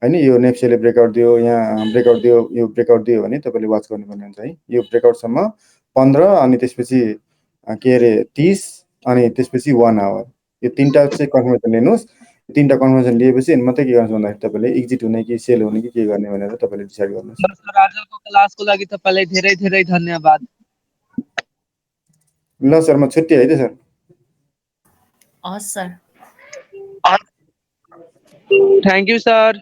होइन, यो नेप्सेले ब्रेकआउट दियो, यहाँ ब्रेकआउट दियो, यो ब्रेकआउट दियो भने तपाईँले वाच गर्नुपर्ने हुन्छ है। यो ब्रेकआउटसम्म 15 अनि त्यसपछि के अरे 30 अनि त्यसपछि 1 आवर, यो तिनवटा चाहिँ कन्फर्मेसन लिनुहोस्। तिनवटा कन्फर्मेसन लिएपछि अनि मात्रै के गर्नुहोस् भन्दाखेरि तपाईँले एक्जिट हुने कि सेल हुने कि के गर्ने भनेर तपाईँले डिसाइड गर्नुहोस्। सर आजको क्लासको लागि तपाईँलाई धेरै धेरै धन्यवाद। ल सर म छुट्टी है त सर। हस् सर। Thank you sir.